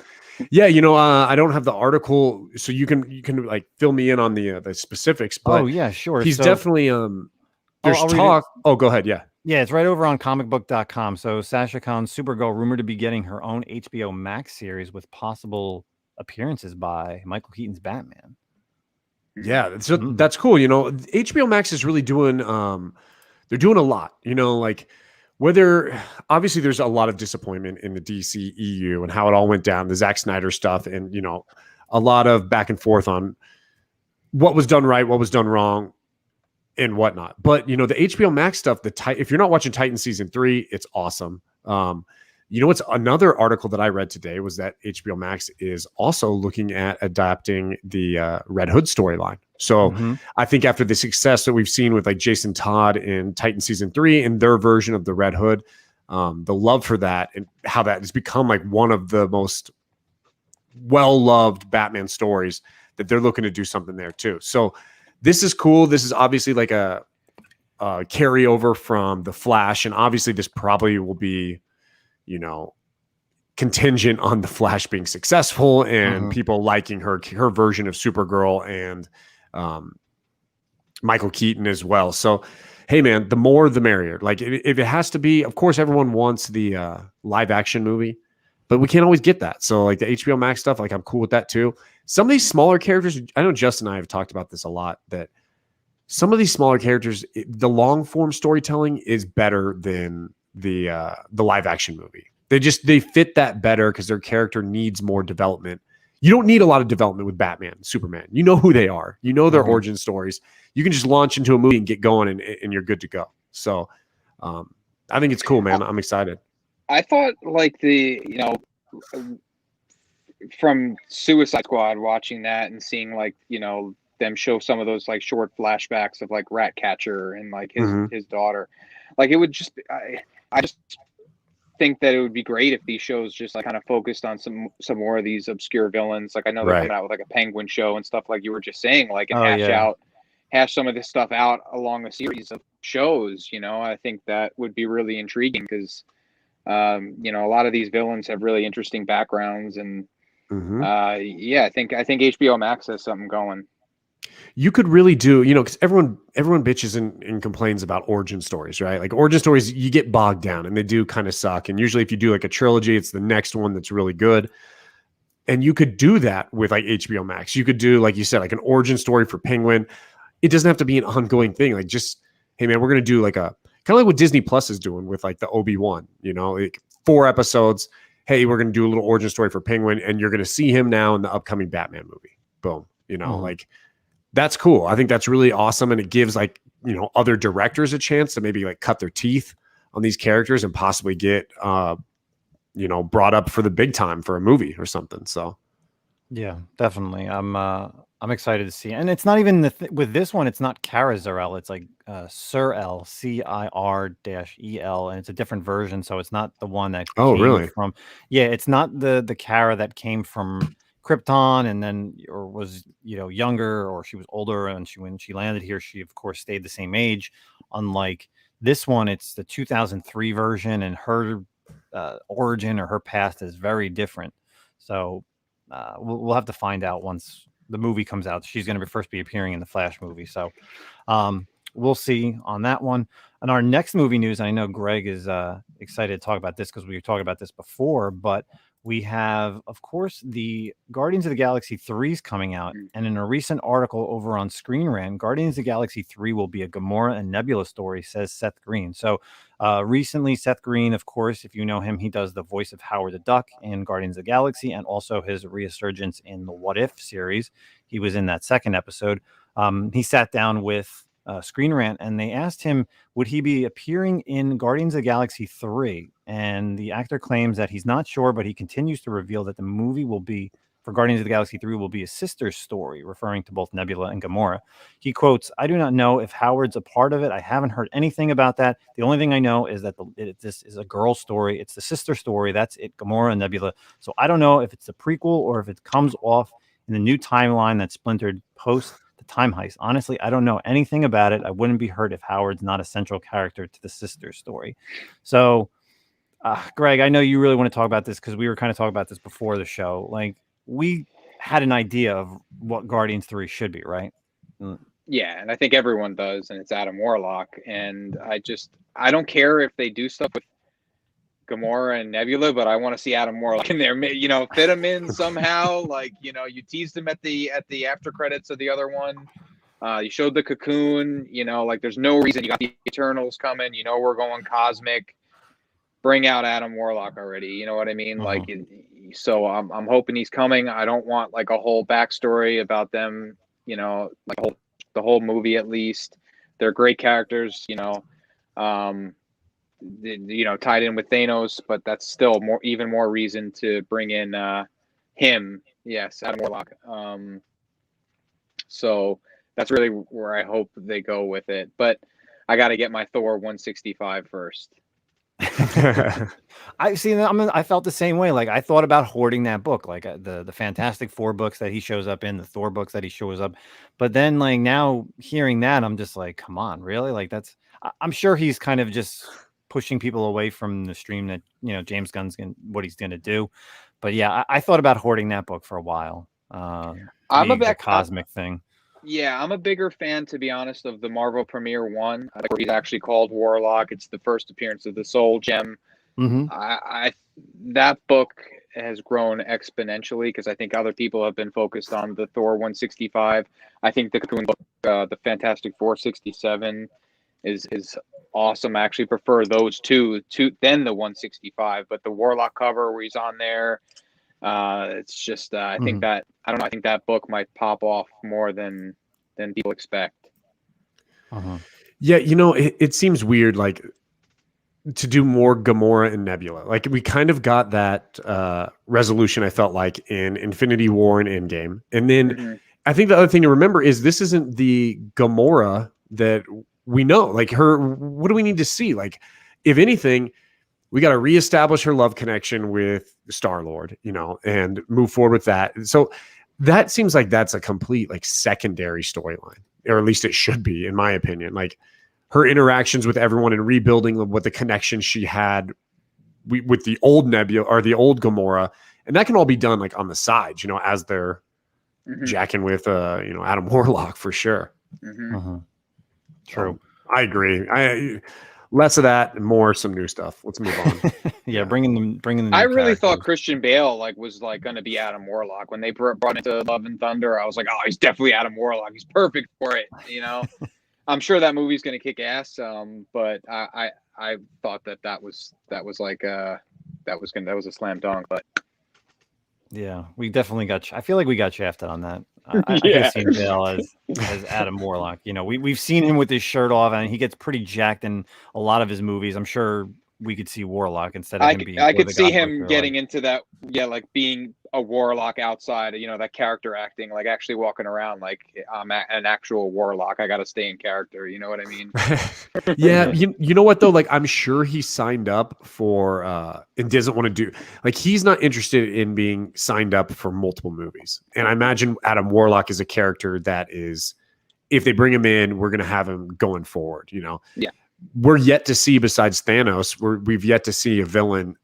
yeah, I don't have the article, so you can like fill me in on the specifics. But oh yeah, sure. He's definitely there's talk. Oh, go ahead. Yeah. Yeah, it's right over on comicbook.com. So Sasha Khan's Supergirl rumored to be getting her own HBO Max series with possible appearances by Michael Keaton's Batman. Yeah, so that's cool. HBO Max is really doing they're doing a lot. Like whether obviously there's a lot of disappointment in the DC EU and how it all went down, the Zack Snyder stuff, and a lot of back and forth on what was done right, what was done wrong, and whatnot. But the HBO Max stuff, if you're not watching Titan season 3, it's awesome. What's another article that I read today was that HBO Max is also looking at adapting the Red Hood storyline. So I think after the success that we've seen with like Jason Todd in Titan season 3 and their version of the Red Hood, the love for that and how that has become like one of the most well-loved Batman stories, that they're looking to do something there too. So this is cool. This is obviously like a carryover from The Flash. And obviously this probably will be, contingent on The Flash being successful and people liking her version of Supergirl and Michael Keaton as well. So, hey man, the more the merrier. Like if it has to be, of course, everyone wants the live action movie, but we can't always get that. So like the HBO Max stuff, like I'm cool with that too. Some of these smaller characters, I know Justin and I have talked about this a lot, that some of these smaller characters, the long form storytelling is better than the live action movie. They fit that better because their character needs more development. You don't need a lot of development with Batman, Superman. You know who they are. You know their origin stories. You can just launch into a movie and get going and you're good to go. So I think it's cool, man. I'm excited. I thought like from Suicide Squad, watching that and seeing like, them show some of those like short flashbacks of like Ratcatcher and like his daughter, like it would just I just think that it would be great if these shows just like kind of focused on some more of these obscure villains. Like I know they're coming out with like a Penguin show and stuff like you were just saying, like, and hash some of this stuff out along a series of shows. I think that would be really intriguing because a lot of these villains have really interesting backgrounds and I think HBO Max has something going. You could really do, because everyone bitches and complains about origin stories, right? Like origin stories, you get bogged down and they do kind of suck. And usually if you do like a trilogy, it's the next one that's really good. And you could do that with like HBO Max. You could do, like you said, like an origin story for Penguin. It doesn't have to be an ongoing thing. Like just, hey man, we're going to do like a, kind of like what Disney Plus is doing with like the Obi-Wan, like 4 episodes. Hey, we're going to do a little origin story for Penguin and you're going to see him now in the upcoming Batman movie. Boom. Like, that's cool. I think that's really awesome. And it gives like, other directors a chance to maybe like cut their teeth on these characters and possibly get, brought up for the big time for a movie or something. So. Yeah, definitely. I'm excited to see. And it's not even with this one, it's not Kara Zor-El. It's like Cir-El, CIR-EL. And it's a different version. So it's not the one that came from. Yeah, it's not the Kara that came from Krypton and then or was younger, or she was older, and when she landed here she of course stayed the same age. Unlike this one, it's the 2003 version, and her origin or her past is very different. So we'll have to find out once the movie comes out. She's going to first be appearing in the Flash movie, so we'll see on that one. And our next movie news, I know Greg is excited to talk about this because we were talking about this before, but we have, of course, the Guardians of the Galaxy 3 is coming out. And in a recent article over on Screen Rant, Guardians of the Galaxy 3 will be a Gamora and Nebula story, says Seth Green. So recently, Seth Green, of course, if you know him, he does the voice of Howard the Duck in Guardians of the Galaxy and also his resurgence in the What If series. He was in that second episode. He sat down with Screen Rant and they asked him, would he be appearing in Guardians of the Galaxy 3? And the actor claims that he's not sure, but he continues to reveal that the movie will be for Guardians of the Galaxy 3 will be a sister story, referring to both Nebula and Gamora. He quotes, I do not know if Howard's a part of it. I haven't heard anything about that. The only thing I know is that this is a girl story. It's the sister story. That's it, Gamora and Nebula. So I don't know if it's a prequel or if it comes off in the new timeline that splintered post the time heist. Honestly, I don't know anything about it. I wouldn't be hurt if Howard's not a central character to the sister story. So, Greg, I know you really want to talk about this because we were kind of talking about this before the show. Like, we had an idea of what Guardians 3 should be, right? Yeah, and I think everyone does, and it's Adam Warlock. And I don't care if they do stuff with Gamora and Nebula, but I want to see Adam Warlock in there. You know, fit him in somehow. Like, you know, you teased him at the after credits of the other one. You showed the Cocoon. You know, like there's no reason. You got the Eternals coming. You know, we're going cosmic. Bring out Adam Warlock already. You know what I mean? Like, so I'm hoping he's coming. I don't want like a whole backstory about them. You know, like the whole movie at least. They're great characters. You know, tied in with Thanos, but that's still even more reason to bring in him. Yes, Adam Warlock. So that's really where I hope they go with it. But I got to get my Thor 165 first. I felt the same way. Like I thought about hoarding that book, like the Fantastic Four books that he shows up in, the Thor books that he shows up. But then, like now hearing that, I'm just like, come on, really? Like I'm sure he's kind of just pushing people away from the stream that James Gunn's what he's gonna do. But yeah, I thought about hoarding that book for a while. I'm a cosmic thing. Yeah, I'm a bigger fan, to be honest, of the Marvel Premiere 1, where he's actually called Warlock. It's the first appearance of the Soul Gem. That book has grown exponentially because I think other people have been focused on the Thor 165. I think the Cocoon book, the Fantastic Four 67, is awesome. I actually prefer those two than the 165. But the Warlock cover where he's on there, it's just I think that I think that book might pop off more than people expect. Yeah, it seems weird, like to do more Gamora and Nebula. Like we kind of got that resolution, I felt like, in Infinity War and Endgame. And then I think the other thing to remember is this isn't the Gamora that we know. Like what do we need to see? Like, if anything, we got to reestablish her love connection with Star-Lord, and move forward with that. So that seems like that's a complete like secondary storyline, or at least it should be, in my opinion. Like her interactions with everyone and rebuilding what the connection she had with the old Nebula or the old Gamora, and that can all be done like on the sides, as they're jacking with Adam Warlock for sure. True. I agree. Less of that and more some new stuff. Let's move on. Yeah, bringing them. I really thought Christian Bale was going to be Adam Warlock when they brought him into Love and Thunder. I was like, oh, he's definitely Adam Warlock. He's perfect for it. I'm sure that movie's going to kick ass. But I thought that was a slam dunk. But yeah, we definitely I feel like we got shafted on that. I could see Bale as Adam Warlock. We've seen him with his shirt off, and he gets pretty jacked in a lot of his movies. I'm sure we could see Warlock instead of him being. I could see him getting into that. Yeah, like being a Warlock outside. That character acting, like actually walking around like I'm an actual Warlock. I got to stay in character. You know what I mean? Yeah. You know what though? Like I'm sure he signed up for and doesn't want to do. Like he's not interested in being signed up for multiple movies. And I imagine Adam Warlock is a character that is, if they bring him in, we're going to have him going forward. Yeah. We're yet to see, besides Thanos, we've yet to see a villain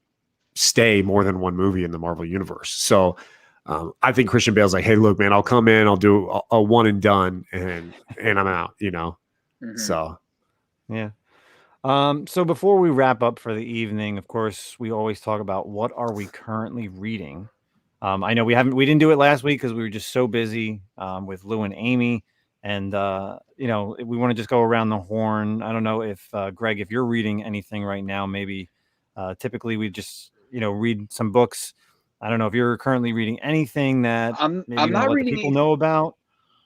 stay more than one movie in the Marvel universe. So I think Christian Bale's like, hey, look, man, I'll come in, I'll do a one and done, and I'm out. So yeah. So before we wrap up for the evening, of course, we always talk about what are we currently reading. I know we didn't do it last week because we were just so busy with Lou and Amy, and we want to just go around the horn. I don't know if Greg, if you're reading anything right now, maybe typically we just read some books. I don't know if you're currently reading anything that maybe I'm you want not to let the reading people know about.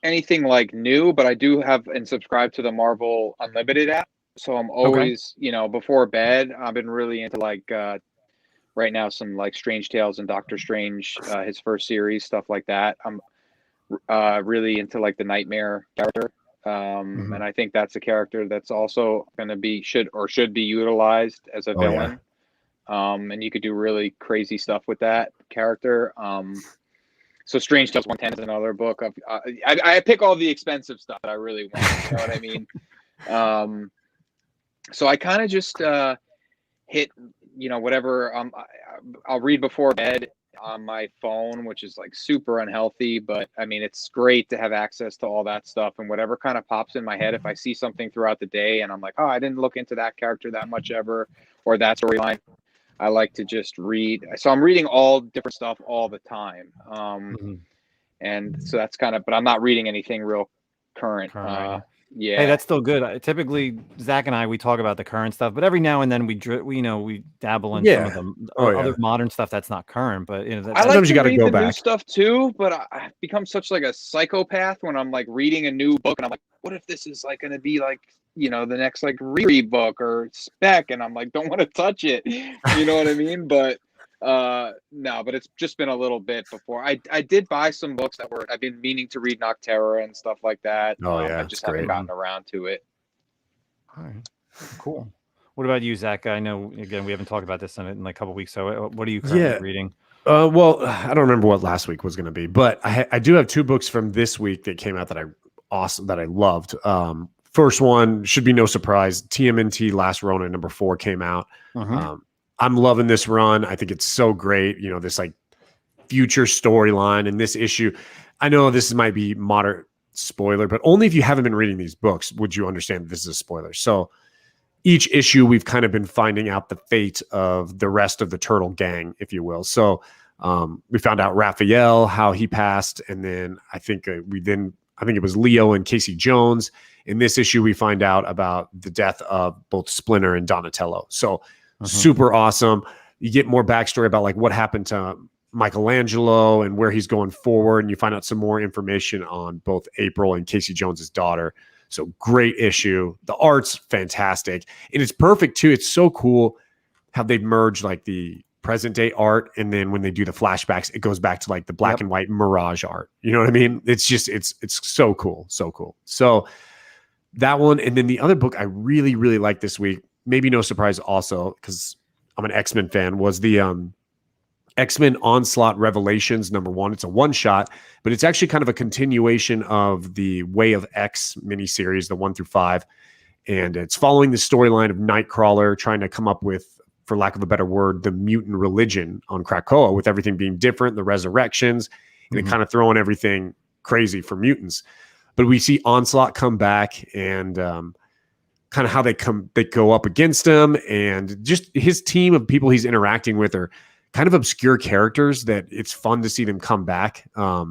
anything like new, but I do have and subscribe to the Marvel Unlimited app. So I'm Okay. always, before bed, I've been really into like right now some like Strange Tales and Doctor Strange, his first series, stuff like that. I'm really into like the Nightmare character. And I think that's a character that's also going to be should be utilized as a Oh yeah. villain. And you could do really crazy stuff with that character. So Strange Tales 110 is another book. I pick all the expensive stuff that I really want. You know what I mean? So I kind of just hit, whatever. I'll read before bed on my phone, which is like super unhealthy. But I mean, it's great to have access to all that stuff and whatever kind of pops in my head. If I see something throughout the day and I'm like, oh, I didn't look into that character that much ever, or that storyline, I like to just read. So I'm reading all different stuff all the time. And so that's kind of, but I'm not reading anything real current. Right now. Yeah. Hey, that's still good. Typically, Zach and I, we talk about the current stuff, but every now and then we dabble in some of the other modern stuff that's not current. But I like to read the new stuff too, but I've become such like a psychopath when I'm like reading a new book and I'm like, what if this is like going to be like, the next like Riri book or spec, and I'm like, don't want to touch it. You know what I mean? But no, but it's just been a little bit before. I did buy some books I've been meaning to read Nocterra and stuff like that. I just haven't gotten around to it. All right, cool. What about you, Zach? I know again we haven't talked about this in like a couple weeks. So what are you currently reading? Well, I don't remember what last week was going to be, but I do have two books from this week that came out that I loved. First one should be no surprise. TMNT Last Ronin #4 came out. I'm loving this run. I think it's so great. This like future storyline in this issue. I know this might be moderate spoiler, but only if you haven't been reading these books would you understand that this is a spoiler. So each issue we've kind of been finding out the fate of the rest of the Turtle gang, if you will. So we found out Raphael, how he passed, and then I think it was Leo and Casey Jones. In this issue, we find out about the death of both Splinter and Donatello. So super awesome. You get more backstory about like what happened to Michelangelo and where he's going forward, and you find out some more information on both April and Casey Jones's daughter. So great issue. The art's fantastic, and it's perfect too. It's so cool how they've merged like the present day art, and then when they do the flashbacks, it goes back to like the black and white Mirage art. You know what I mean? It's just it's so cool, so cool. So that one, and then the other book I really really liked this week, maybe no surprise also because I'm an X-Men fan, was the X-Men Onslaught Revelations #1. It's a one shot, but it's actually kind of a continuation of the Way of X miniseries, the 1 through 5. And it's following the storyline of Nightcrawler trying to come up with, for lack of a better word, the mutant religion on Krakoa, with everything being different, the resurrections, and kind of throwing everything crazy for mutants. But we see Onslaught come back and kind of how they go up against him, and just his team of people he's interacting with are kind of obscure characters that it's fun to see them come back. I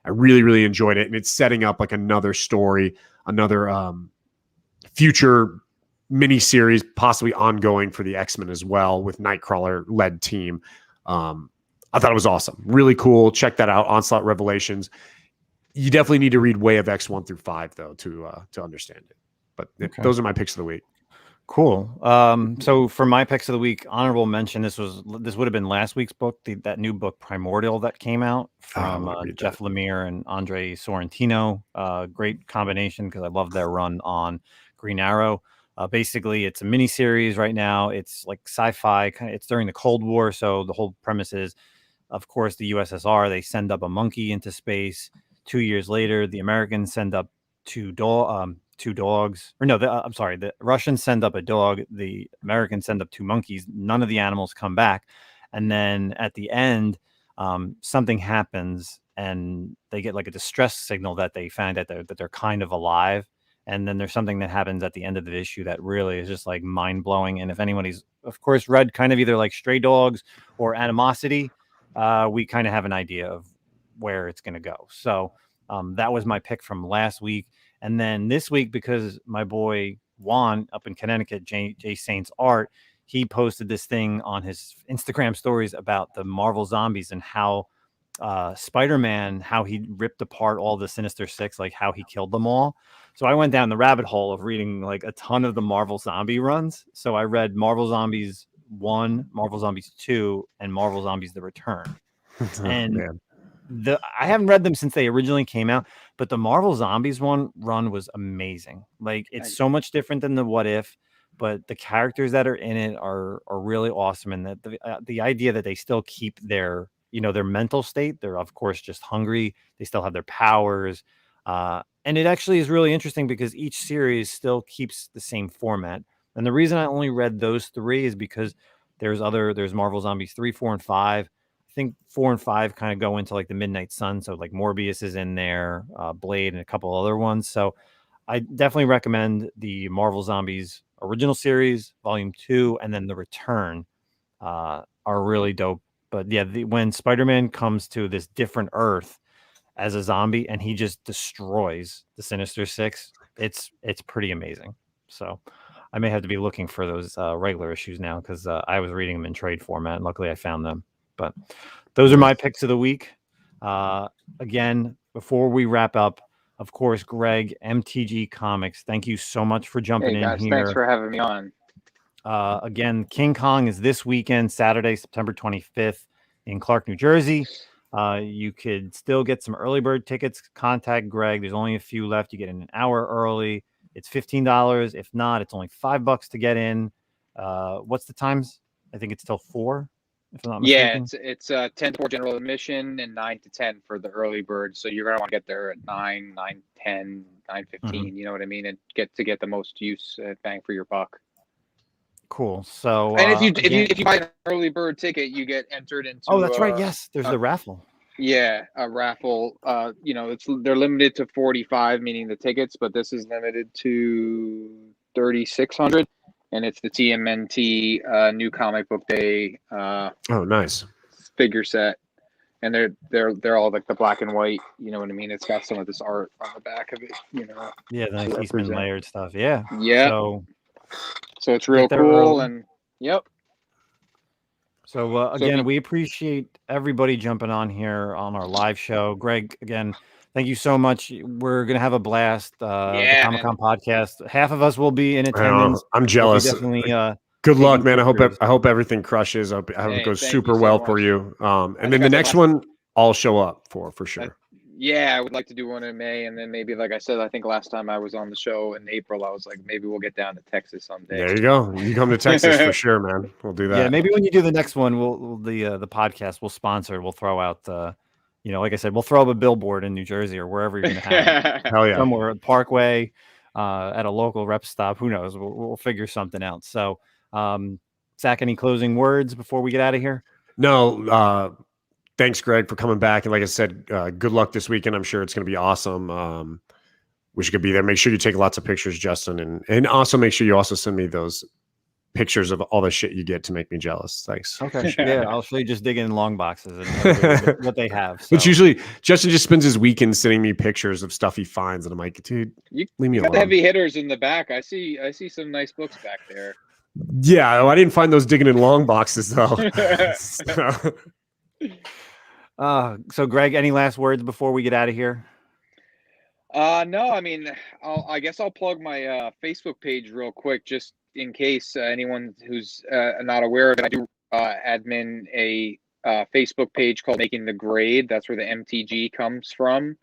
really, really enjoyed it. And it's setting up like another story, another future mini series, possibly ongoing for the X-Men as well, with Nightcrawler led team. I thought it was awesome. Really cool. Check that out. Onslaught Revelations. You definitely need to read Way of X 1 through 5 though, to understand it. But those are my picks of the week. Cool. So for my picks of the week, honorable mention, this would have been last week's book, that new book Primordial that came out from Jeff Lemire and Andre Sorrentino. Great combination because I love their run on Green Arrow. Basically, it's a mini series right now. It's like sci-fi. It's during the Cold War, so the whole premise is, of course, the USSR, they send up a monkey into space. 2 years later, the Americans send up two dogs, or no, I'm sorry, the Russians send up a dog, the Americans send up two monkeys. None of the animals come back, and then at the end, something happens, and they get like a distress signal that they find that they're kind of alive, And then there's something that happens at the end of the issue that really is just like mind blowing. And if anybody's, of course, read kind of either like Stray Dogs or Animosity, we kind of have an idea of where it's going to go. So that was my pick from last week. And then this week, because my boy Juan up in Connecticut, J Saints Art, he posted this thing on his Instagram stories about the Marvel Zombies and how Spider-Man, how he ripped apart all the Sinister Six, like how he killed them all. So I went down the rabbit hole of reading like a ton of the Marvel Zombie runs. So I read Marvel Zombies 1, Marvel Zombies 2, and Marvel Zombies The Return. And man. I haven't read them since they originally came out, but the Marvel Zombies run was amazing. Like it's so much different than the What If, but the characters that are in it are really awesome. And that the idea that they still keep their, you know, their mental state, they're of course just hungry. They still have their powers. And it actually is really interesting because each series still keeps the same format. And the reason I only read those 3 is because there's Marvel Zombies 3, 4, and 5. I think 4 and 5 kind of go into like the Midnight Sun. So like Morbius is in there, Blade, and a couple other ones. So I definitely recommend the Marvel Zombies original series, volume 2, and then The Return are really dope. But yeah, when Spider-Man comes to this different Earth as a zombie and he just destroys the Sinister Six, it's pretty amazing. So I may have to be looking for those regular issues now because I was reading them in trade format, and luckily I found them. But those are my picks of the week. Again, before we wrap up, of course, Greg, MTG Comics, thank you so much for jumping in here. Thanks for having me on. Again, KingKon is this weekend, Saturday, September 25th in Clark, New Jersey. You could still get some early bird tickets. Contact Greg. There's only a few left. You get in an hour early. It's $15. If not, it's only $5 to get in. What's the times? I think it's till 4. If I'm not mistaken. Yeah, it's 10 for general admission and 9 to 10 for the early bird. So you're gonna want to get there at 9, 9:10, 9:15. You know what I mean, and get the most use bang for your buck. Cool. So, and if you buy an early bird ticket, you get entered into. Oh, that's right. Yes, there's the raffle. Yeah, a raffle. You know, they're limited to 45, meaning the tickets, but this is limited to 3,600. And it's the TMNT new comic book day. Oh, nice figure set, and they're all like the black and white. You know what I mean? It's got some of this art on the back of it. You know. Yeah, the nice Eastman layered stuff. Yeah. Yeah. So it's real cool, and yep. So again, we appreciate everybody jumping on here on our live show. Greg, again, thank you so much. We're gonna have a blast. The Comic-Con podcast. Half of us will be in attendance. I'm jealous. Definitely. Good luck, man. I hope everything crushes. I hope it goes super well for you. And then the next one, I'll show up for sure. Yeah, I would like to do one in May, and then maybe, like I said, I think last time I was on the show in April, I was like, maybe we'll get down to Texas someday. There you go. You come to Texas for sure, man. We'll do that. Yeah, maybe when you do the next one, the podcast will sponsor. We'll throw out like I said, we'll throw up a billboard in New Jersey or wherever you're gonna have it. Hell yeah, somewhere at Parkway, at a local rep stop. Who knows? We'll figure something out. So, Zach, any closing words before we get out of here? No. Thanks, Greg, for coming back. And like I said, good luck this weekend. I'm sure it's going to be awesome. Wish you could be there. Make sure you take lots of pictures, Justin, and also make sure you also send me those pictures of all the shit you get to make me jealous. Thanks. Okay. Yeah, I'll show you just digging in long boxes and what they have. So. But usually Justin just spends his weekend sending me pictures of stuff he finds, and I'm like, dude, leave me alone. The heavy hitters in the back. I see some nice books back there. Yeah, I didn't find those digging in long boxes though. So Greg, any last words before we get out of here? No, I mean, I guess I'll plug my Facebook page real quick, just in case anyone who's not aware of it. I do admin a Facebook page called Making the Grade. That's where the MTG comes from.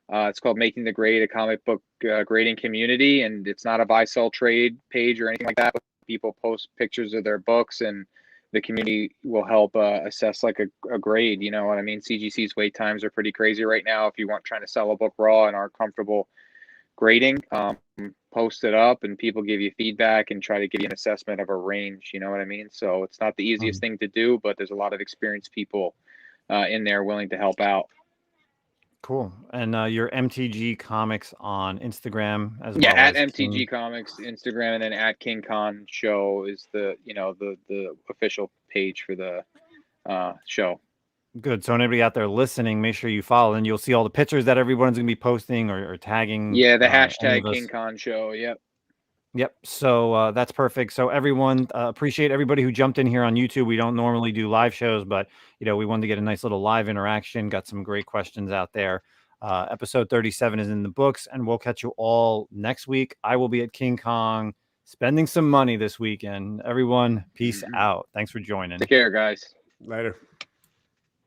It's called Making the Grade, a comic book grading community, and it's not a buy-sell trade page or anything like that. People post pictures of their books, and the community will help assess like a grade. You know what I mean? CGC's wait times are pretty crazy right now. If you weren't trying to sell a book raw and aren't comfortable grading, post it up and people give you feedback and try to give you an assessment of a range. You know what I mean? So it's not the easiest thing to do, but there's a lot of experienced people in there willing to help out. Cool. And your MTG Comics on Instagram as Yeah, well at as MTG Comics Instagram, and then at KingKon Show is the the official page for the show. Good. So anybody out there listening, make sure you follow, and you'll see all the pictures that everyone's gonna be posting or tagging. Yeah, the any hashtag of us. KingKon Show. Yep. Yep. So that's perfect. So everyone, appreciate everybody who jumped in here on YouTube. We don't normally do live shows, but we wanted to get a nice little live interaction. Got some great questions out there. Episode 37 is in the books, and we'll catch you all next week. I will be at King Kong spending some money this weekend. Everyone, peace out. Thanks for joining. Take care, guys. Later.